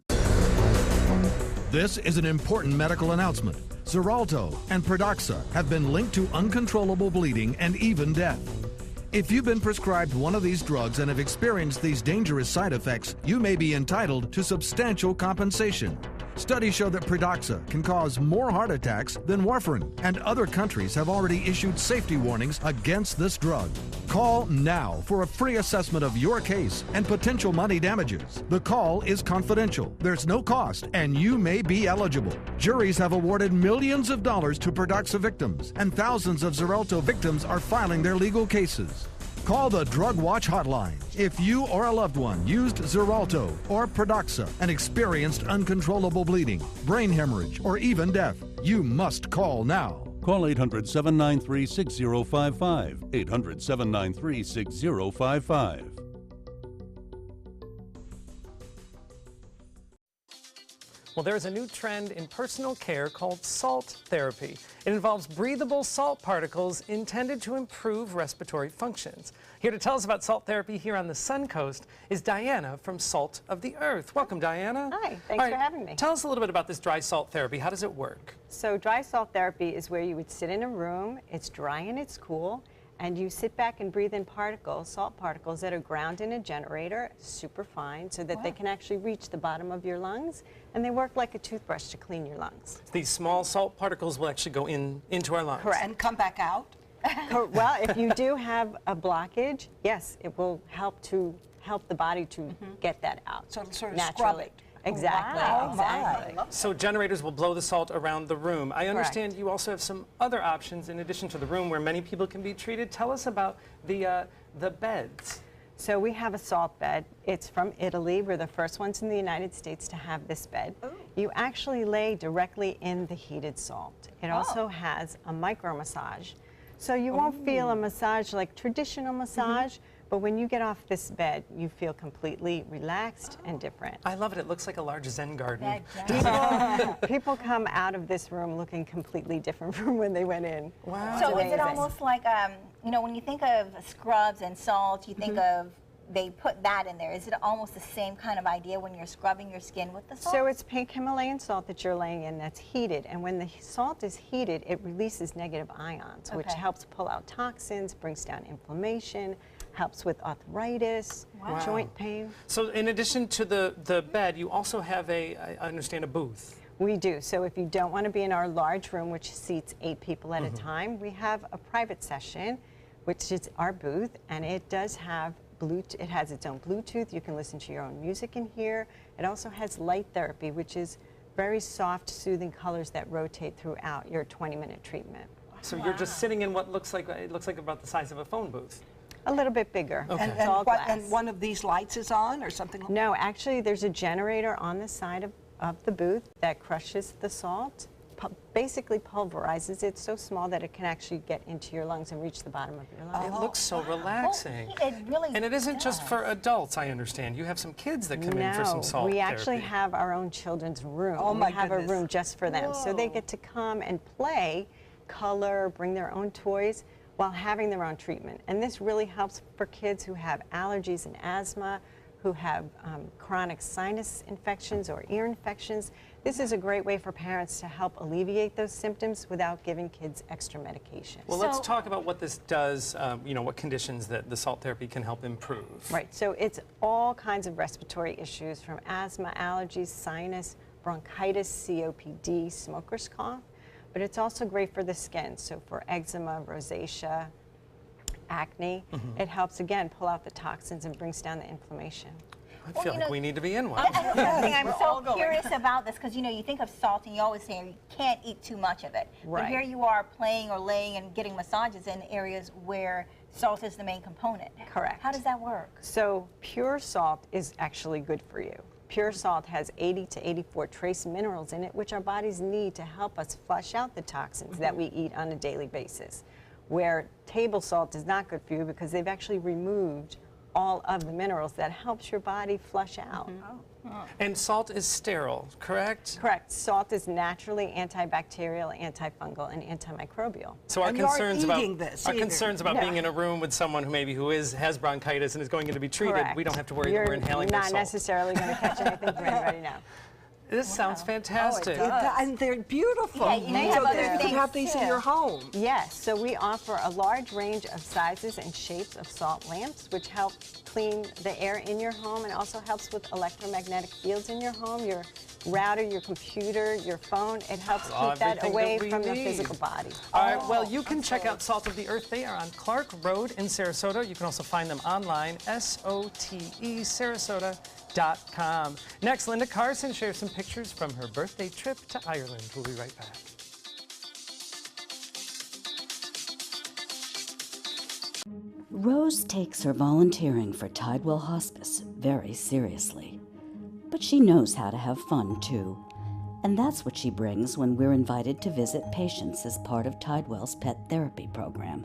This is an important medical announcement. Xarelto and Pradaxa have been linked to uncontrollable bleeding and even death. If you've been prescribed one of these drugs and have experienced these dangerous side effects, you may be entitled to substantial compensation. Studies show that Pradaxa can cause more heart attacks than warfarin, and other countries have already issued safety warnings against this drug. Call now for a free assessment of your case and potential money damages. The call is confidential, there's no cost, and you may be eligible. Juries have awarded millions of dollars to Pradaxa victims, and thousands of Xarelto victims are filing their legal cases. Call the Drug Watch hotline if you or a loved one used Xarelto or Pradaxa and experienced uncontrollable bleeding, brain hemorrhage, or even death. You must call now. Call 800-793-6055. 800-793-6055. Well, there's a new trend in personal care called salt therapy. It involves breathable salt particles intended to improve respiratory functions. Here to tell us about salt therapy here on the Suncoast is Diana from Salt of the Earth. Welcome, Diana. Hi, thanks for having me. Tell us a little bit about this dry salt therapy. How does it work? So dry salt therapy is where you would sit in a room, it's dry and it's cool, and you sit back and breathe in particles, salt particles that are ground in a generator, super fine, so that they can actually reach the bottom of your lungs, and they work like a toothbrush to clean your lungs. These small salt particles will actually go into our lungs. Correct. And come back out? Well, if you do have a blockage, yes, it will help the body to get that out. So it'll sort of naturally. scrub it. Exactly, Wow. exactly. So generators will blow the salt around the room. I understand you also have some other options in addition to the room where many people can be treated. Tell us about the beds. So we have a salt bed. It's from Italy. We're the first ones in the United States to have this bed. Ooh. You actually lay directly in the heated salt. It also has a micro massage. So you won't feel a massage like traditional massage, but when you get off this bed, you feel completely relaxed and different. I love it. It looks like a large Zen garden. People come out of this room looking completely different from when they went in. Wow. So is it almost like, you know, when you think of scrubs and salt, you think of, they put that in there. Is it almost the same kind of idea when you're scrubbing your skin with the salt? So it's pink Himalayan salt that you're laying in that's heated, and when the salt is heated, it releases negative ions, which helps pull out toxins, brings down inflammation, helps with arthritis, joint pain. So in addition to the bed, you also have I understand, a booth. We do. So if you don't want to be in our large room, which seats 8 people at a time, we have a private session, which is our booth, and it does have Bluetooth. It has its own Bluetooth. You can listen to your own music in here. It also has light therapy, which is very soft, soothing colors that rotate throughout your 20-minute treatment. So you're just sitting in what looks like about the size of a phone booth. A little bit bigger. Okay. It's all glass. And one of these lights is on or something? No, actually there's a generator on the side of the booth that crushes the salt, basically pulverizes it so small that it can actually get into your lungs and reach the bottom of your lungs. It looks so relaxing. It really And it isn't just for adults, I understand. You have some kids that come in for some salt we therapy. actually have our own children's room. Oh my we have goodness. a room just for them. So they get to come and play, color, bring their own toys while having their own treatment. And this really helps for kids who have allergies and asthma, who have chronic sinus infections or ear infections. This is a great way for parents to help alleviate those symptoms without giving kids extra medication. Well, let's talk about what this does, you know, what conditions that the salt therapy can help improve. Right, so it's all kinds of respiratory issues from asthma, allergies, sinus, bronchitis, COPD, smoker's cough, but it's also great for the skin, so for eczema, rosacea, acne. It helps, again, pull out the toxins and brings down the inflammation. I feel like we need to be in one. I'm so curious about this because, you know, you think of salt and you always say you can't eat too much of it. Right. But here you are playing or laying and getting massages in areas where salt is the main component. Correct. How does that work? So pure salt is actually good for you. Pure salt has 80 to 84 trace minerals in it, which our bodies need to help us flush out the toxins that we eat on a daily basis. Where table salt is not good for you because they've actually removed all of the minerals that helps your body flush out. And salt is sterile, correct? Correct. Salt is naturally antibacterial, antifungal, and antimicrobial. So our concerns about No. being in a room with someone who has bronchitis and is going to be treated, Correct. we don't have to worry that we're inhaling their You're not salt. necessarily going to catch anything for anybody now. This sounds fantastic. And they're beautiful. Yeah, you so have you can have these in your home. Yes, so we offer a large range of sizes and shapes of salt lamps, which help clean the air in your home and also helps with electromagnetic fields in your home, your router, your computer, your phone. It helps keep that away from the physical body. All right, well, you can check out Salt of the Earth. They are on Clark Road in Sarasota. You can also find them online, SOTE, Sarasota.com. Next, Linda Carson shares some pictures from her birthday trip to Ireland. We'll be right back. Rose takes her volunteering for Tidewell Hospice very seriously. But she knows how to have fun, too. And that's what she brings when we're invited to visit patients as part of Tidewell's pet therapy program.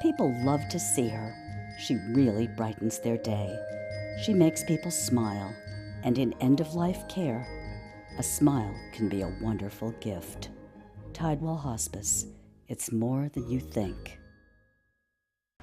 People love to see her. She really brightens their day. She makes people smile. And in end-of-life care, a smile can be a wonderful gift. Tidewell Hospice. It's more than you think.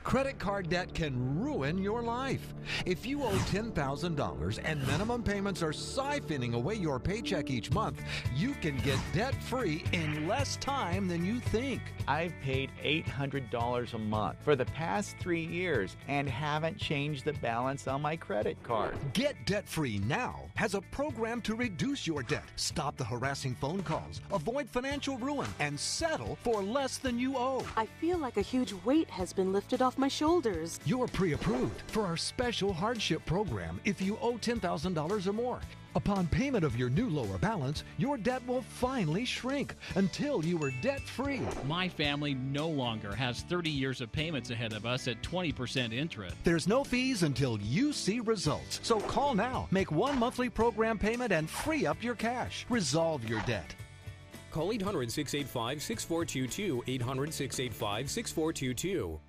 Credit card debt can ruin your life. If you owe $10,000 and minimum payments are siphoning away your paycheck each month, you can get debt-free in less time than you think. I've paid $800 a month for the past 3 years and haven't changed the balance on my credit card. Get debt-free now has a program to reduce your debt, stop the harassing phone calls, avoid financial ruin, and settle for less than you owe. I feel like a huge weight has been lifted off my shoulders. You're pre-approved for our special hardship program if you owe $10,000 or more. Upon payment of your new lower balance, your debt will finally shrink until you are debt-free. My family no longer has 30 years of payments ahead of us at 20% interest. There's no fees until you see results. So call now, make one monthly program payment, and free up your cash. Resolve your debt. Call 800-685-6422, 800-685-6422.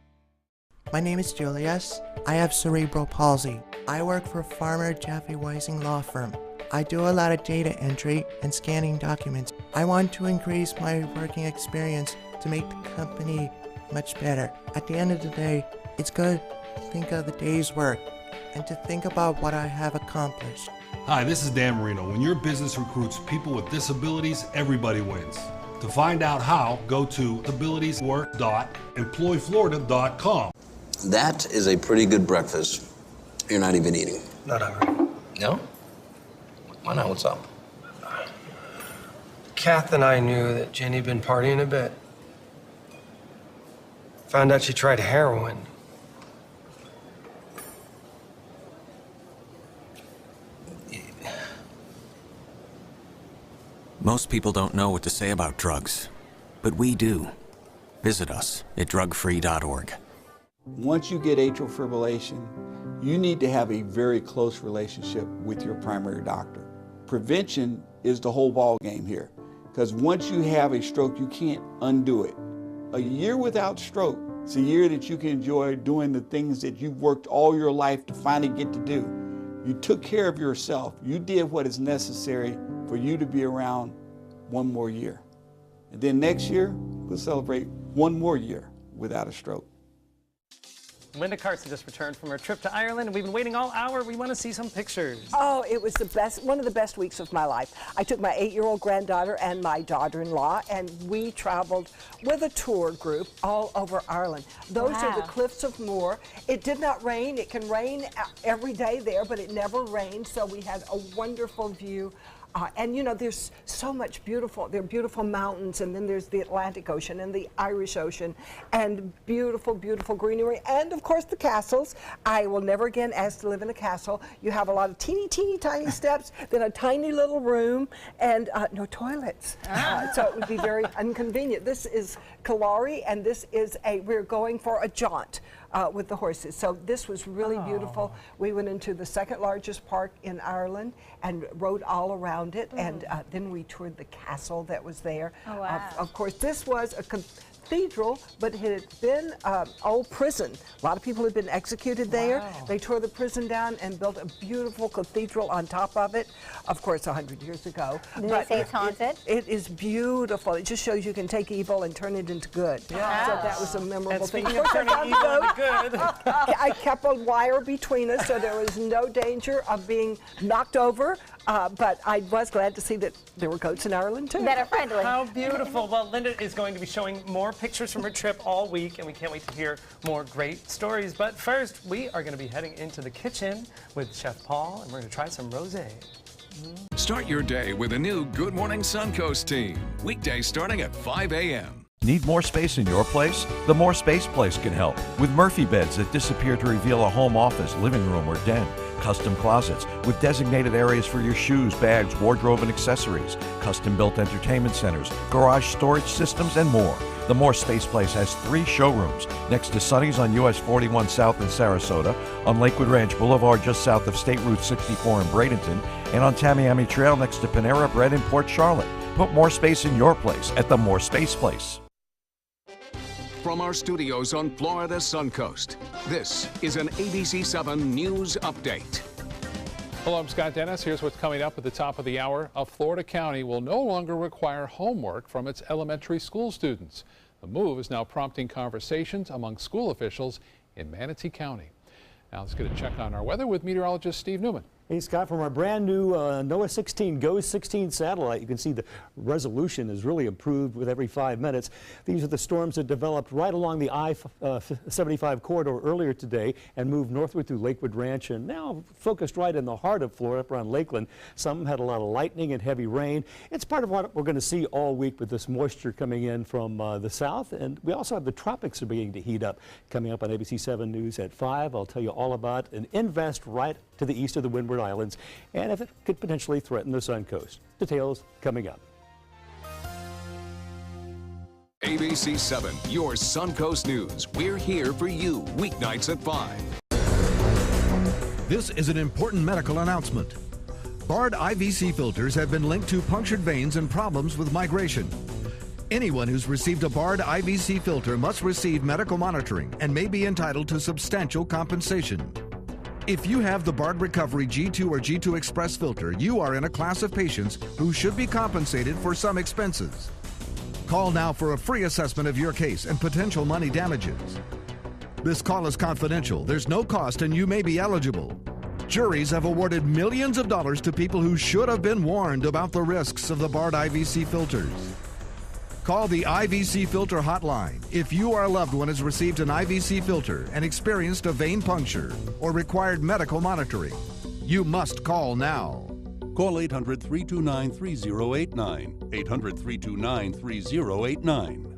My name is Julius. I have cerebral palsy. I work for Farmer Jeffy Weising Law Firm. I do a lot of data entry and scanning documents. I want to increase my working experience to make the company much better. At the end of the day, it's good to think of the day's work and to think about what I have accomplished. Hi, this is Dan Marino. When your business recruits people with disabilities, everybody wins. To find out how, go to abilitieswork.employflorida.com. That is a pretty good breakfast. You're not even eating. Not hungry. No? Why not? What's up? Kath and I knew that Jenny'd been partying a bit. Found out she tried heroin. Most people don't know what to say about drugs, but we do. Visit us at drugfree.org. Once you get atrial fibrillation, you need to have a very close relationship with your primary doctor. Prevention is the whole ball game here, because once you have a stroke, you can't undo it. A year without stroke, it's a year that you can enjoy doing the things that you've worked all your life to finally get to do. You took care of yourself. You did what is necessary for you to be around one more year. And then next year, we'll celebrate one more year without a stroke. Linda Carson just returned from her trip to Ireland, and we've been waiting all hour. We want to see some pictures. Oh, it was the best, one of the best weeks of my life. I took my 8-year-old granddaughter and my daughter-in-law, and we traveled with a tour group all over Ireland. Those are the Cliffs of Moher. It did not rain. It can rain every day there, but it never rained, so we had a wonderful view. And you know, there's so much beautiful, there are beautiful mountains, and then there's the Atlantic Ocean and the Irish Ocean, and beautiful, beautiful greenery, and of course the castles. I will never again ask to live in a castle. You have a lot of teeny, teeny, tiny steps, then a tiny little room, and no toilets. So it would be very inconvenient. This is Killary, and this is we're going for a jaunt. With the horses. So this was really beautiful. We went into the second largest park in Ireland and rode all around it, and then we toured the castle that was there. Oh, wow. Of course, this was cathedral, but it had been an old prison. A lot of people had been executed there. Wow. They tore the prison down and built a beautiful cathedral on top of it, of course, 100 years ago. Did they say it's haunted? It is beautiful. It just shows you can take evil and turn it into good. Yeah. So that was a memorable thing. Speaking of turning evil into good. I kept a wire between us, so there was no danger of being knocked over. But I was glad to see that there were goats in Ireland, too. That are friendly. How beautiful. Well, Linda is going to be showing more pictures from her trip all week, and we can't wait to hear more great stories. But first, we are going to be heading into the kitchen with Chef Paul, and we're going to try some rosé. Start your day with a new Good Morning Suncoast team. Weekdays starting at 5 a.m. Need more space in your place? The More Space Place can help with Murphy beds that disappear to reveal a home office, living room, or den. Custom closets with designated areas for your shoes, bags, wardrobe, and accessories. Custom-built entertainment centers, garage storage systems, and more. The More Space Place has 3 showrooms next to Sonny's on US 41 South in Sarasota, on Lakewood Ranch Boulevard just south of State Route 64 in Bradenton, and on Tamiami Trail next to Panera Bread in Port Charlotte. Put more space in your place at the More Space Place. From our studios on Florida's Suncoast, this is an ABC7 News Update. Hello, I'm Scott Dennis. Here's what's coming up at the top of the hour. A Florida county will no longer require homework from its elementary school students. The move is now prompting conversations among school officials in Manatee County. Now let's get a check on our weather with meteorologist Steve Newman. Hey, Scott, from our brand new NOAA 16 GOES 16 satellite, you can see the resolution is really improved with every 5 minutes. These are the storms that developed right along the I-75 corridor earlier today and moved northward through Lakewood Ranch and now focused right in the heart of Florida, up around Lakeland. Some had a lot of lightning and heavy rain. It's part of what we're going to see all week with this moisture coming in from the south. And we also have the tropics are beginning to heat up. Coming up on ABC 7 News at 5, I'll tell you all about an invest right to the east of the Windward Islands, and if it could potentially threaten the Suncoast. Details coming up. ABC 7, your Suncoast News. We're here for you weeknights at 5. This is an important medical announcement. Bard IVC filters have been linked to punctured veins and problems with migration. Anyone who's received a Bard IVC filter must receive medical monitoring and may be entitled to substantial compensation. If you have the Bard Recovery G2 or G2 Express filter, you are in a class of patients who should be compensated for some expenses. Call now for a free assessment of your case and potential money damages. This call is confidential, there's no cost, and you may be eligible. Juries have awarded millions of dollars to people who should have been warned about the risks of the Bard IVC filters. Call the IVC Filter Hotline if you or a loved one has received an IVC filter and experienced a vein puncture or required medical monitoring. You must call now. Call 800-329-3089. 800-329-3089.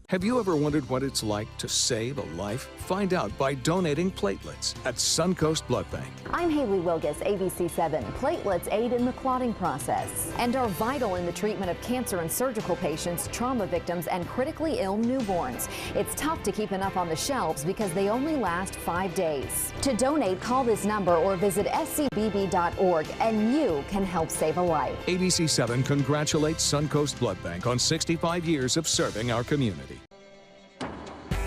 Have you ever wondered what it's like to save a life? Find out by donating platelets at Suncoast Blood Bank. I'm Haley Wilgus, ABC7. Platelets aid in the clotting process and are vital in the treatment of cancer and surgical patients, trauma victims, and critically ill newborns. It's tough to keep enough on the shelves because they only last 5 days. To donate, call this number or visit scbb.org and you can help save a life. ABC7 congratulates Suncoast Blood Bank on 65 years of serving our community.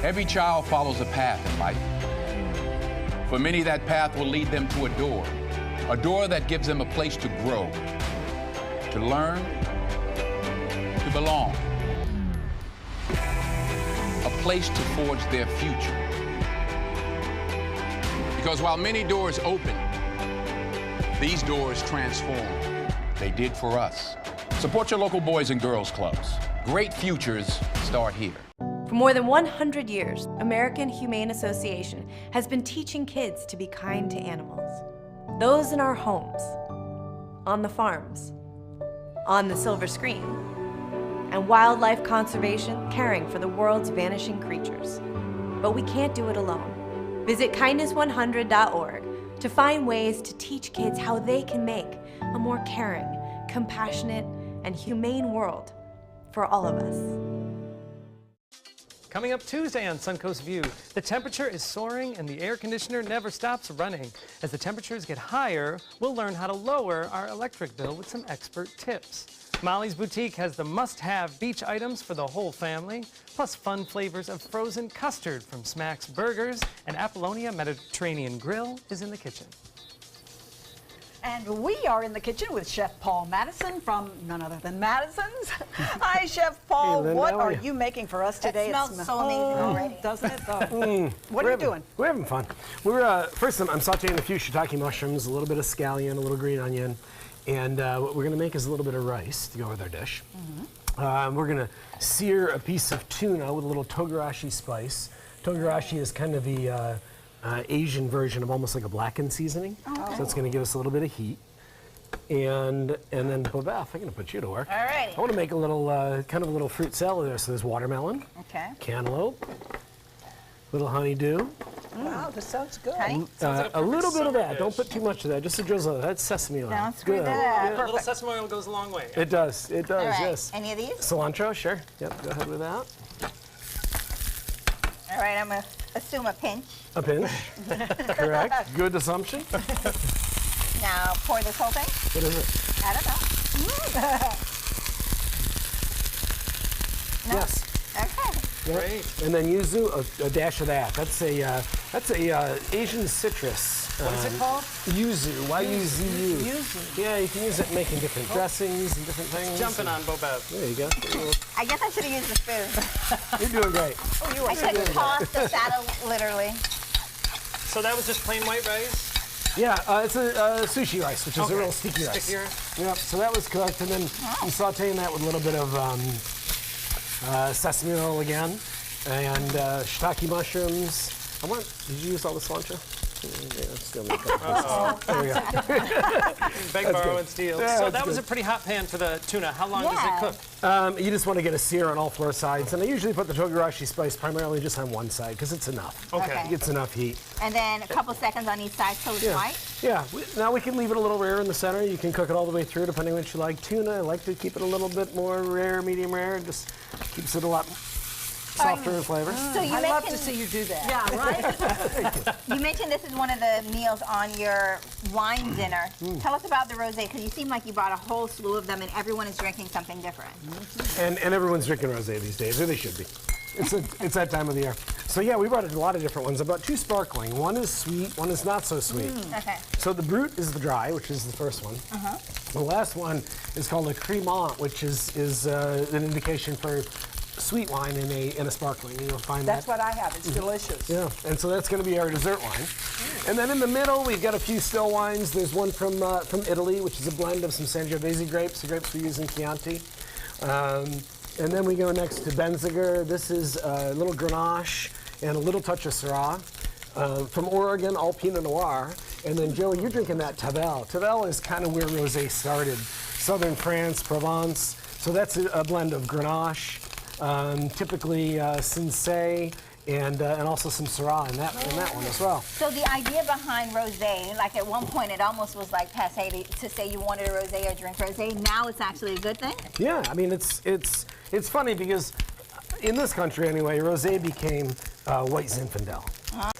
Every child follows a path in life. For many, that path will lead them to a door that gives them a place to grow, to learn, to belong, a place to forge their future. Because while many doors open, these doors transform. They did for us. Support your local Boys and Girls Clubs. Great futures start here. For more than 100 years, American Humane Association has been teaching kids to be kind to animals. Those in our homes, on the farms, on the silver screen, and wildlife conservation, caring for the world's vanishing creatures. But we can't do it alone. Visit kindness100.org to find ways to teach kids how they can make a more caring, compassionate, and humane world for all of us. Coming up Tuesday on Suncoast View, the temperature is soaring and the air conditioner never stops running. As the temperatures get higher, we'll learn how to lower our electric bill with some expert tips. Molly's Boutique has the must-have beach items for the whole family, plus fun flavors of frozen custard from Smack's Burgers, and Apollonia Mediterranean Grill is in the kitchen. And we are in the kitchen with Chef Paul Madison from none other than Madison's. Hi, Chef Paul. Hey, Linda, what how are are you? you making for us today? It smells so amazing already. Doesn't it, though? What are you doing? We're having fun. We're first, I'm sauteing a few shiitake mushrooms, a little bit of scallion, a little green onion, and what we're going to make is a little bit of rice to go with our dish. We're going to sear a piece of tuna with a little togarashi spice. Togarashi is kind of the Asian version of almost like a blackened seasoning. Oh. So it's going to give us a little bit of heat. And then, Beth, I'm going to put you to work. All right. I want to make a little, kind of a little fruit salad there. So there's watermelon, Okay. cantaloupe, little honeydew. Wow, this sounds good. A little bit of that. Don't put too much of that. Just a drizzle of that. That's sesame oil. Sounds Good. good. A little sesame oil goes a long way. It does. It does. All right. Yes. Any of these? Cilantro, sure. Yep. Go ahead with that. All right, I'm going to assume a pinch. A pinch. Correct. Good assumption. Now pour this whole thing. What is it? I don't know. No. Yes. Okay. Yep. Great. And then yuzu, a dash of that. That's a Asian citrus. What is it called? Yuzu. Y-U-Z-U. Yuzu. Yeah, you can use it in making different dressings and different things. Jumping on Bobette. There you go. I guess I should have used the spoon. You're doing great. Oh, you are I should have tossed the saddle, literally. So that was just plain white rice? Yeah, it's a sushi rice, which is a real sticky rice. Stickier? Yep, so that was cooked, and then I'm sauteing that with a little bit of sesame oil again, and shiitake mushrooms. Did you use all the cilantro? Yeah, still make up. There we go. Beg, borrow, and steal. Yeah, so that's that was good. a pretty hot pan for the tuna. How long does it cook? You just want to get a sear on all 4 sides, and I usually put the togarashi spice primarily just on one side, because it's enough. Okay. It gets enough heat. And then a couple seconds on each side till it's white. Yeah, now we can leave it a little rare in the center. You can cook it all the way through, depending on what you like. Tuna, I like to keep it a little bit more rare, medium rare. It just keeps it a lot softer in flavor. So you I'd love to mentioned- see you do that. Yeah, right? You mentioned this is one of the meals on your wine dinner. Tell us about the rosé, because you seem like you brought a whole slew of them and everyone is drinking something different. And everyone's drinking rosé these days, or they should be. It's that time of the year. So yeah, we brought a lot of different ones. I brought 2 sparkling. One is sweet, one is not so sweet. Okay. So the Brut is the dry, which is the first one. The last one is called a Cremant, which is an indication for sweet wine in a sparkling. You'll find That's that. what I have. It's delicious. Yeah, and so that's going to be our dessert wine. And then in the middle, we've got a few still wines. There's one from Italy, which is a blend of some Sangiovese grapes, the grapes we use in Chianti. And then we go next to Benziger. This is a little Grenache and a little touch of Syrah. From Oregon, all Pinot Noir. And then, Joey, you're drinking that Tavel. Tavel is kind of where rosé started. Southern France, Provence. So that's a blend of Grenache, typically Cinsault, and also some Syrah in that one as well. So the idea behind rosé, like at one point it almost was like passé to say you wanted a rosé or drink rosé. Now it's actually a good thing? Yeah, I mean, it's funny because in this country anyway, rosé became white Zinfandel.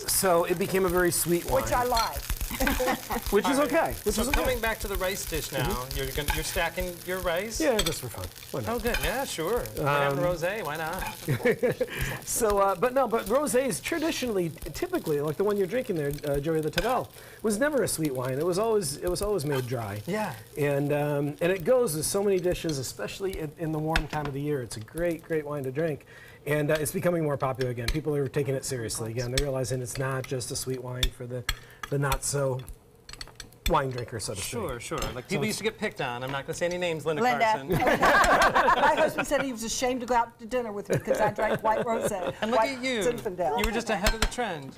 So it became a very sweet wine. Which I like. Which is okay. So coming back to the rice dish now, you're stacking your rice? Yeah, just for fun. Why not? Oh, good. Yeah, sure. Have a rosé. Why not? So, but rosés traditionally, typically, like the one you're drinking there, Joey, the Tavel, was never a sweet wine. It was always made dry. Yeah. And it goes with so many dishes, especially in the warm time of the year. It's a great wine to drink. And it's becoming more popular again. People are taking it seriously again. They're realizing it's not just a sweet wine for the not so wine drinker, so to speak. Sure. Like people used to get picked on. I'm not going to say any names, Linda Carson. My husband said he was ashamed to go out to dinner with me because I drank white rosé. And look at you. Zinfandel. You were just ahead of the trend.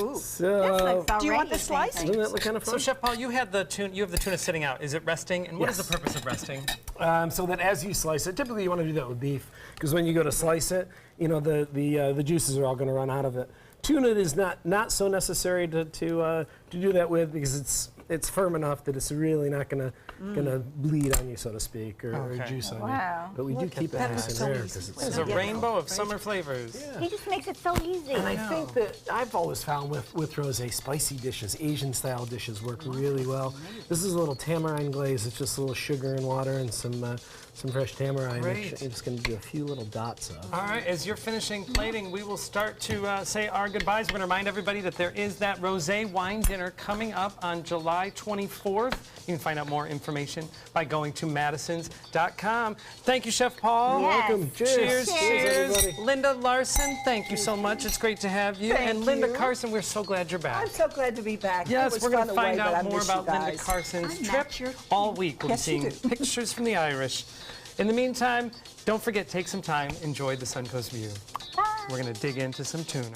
Ooh. So, do you want the slice? Doesn't that look kind of fun? So, Chef Paul, you have the tuna sitting out. Is it resting? And what is the purpose of resting? So that as you slice it, typically you want to do that with beef, because when you go to slice it, you know the juices are all going to run out of it. Tuna is not so necessary to do that with, because it's firm enough that it's really not gonna bleed on you, so to speak, or juice on you. But we do keep it nice and rare because There's a rainbow of summer flavors. He just makes it so easy. And I think that I've always found with rosé, spicy dishes, Asian style dishes work really well. This is a little tamarind glaze. It's just a little sugar and water and some fresh tamarind. Great. I'm just going to do a few little dots of. All right, as you're finishing plating, we will start to say our goodbyes. We're going to remind everybody that there is that rosé wine dinner coming up on July 24th. You can find out more information by going to madisons.com. Thank you, Chef Paul. You're welcome. Cheers. Cheers. Everybody. Linda Larson, thank you so much. It's great to have you. Thank and Linda you. Carson, we're so glad you're back. I'm so glad to be back. Yes, It was we're going fun to find away, but I out more miss you about Linda guys. Carson's I'm trip not your- all week. We'll Yes, be you seeing do. pictures from the Irish. In the meantime, don't forget, take some time, enjoy the Suncoast view. We're going to dig into some tuna.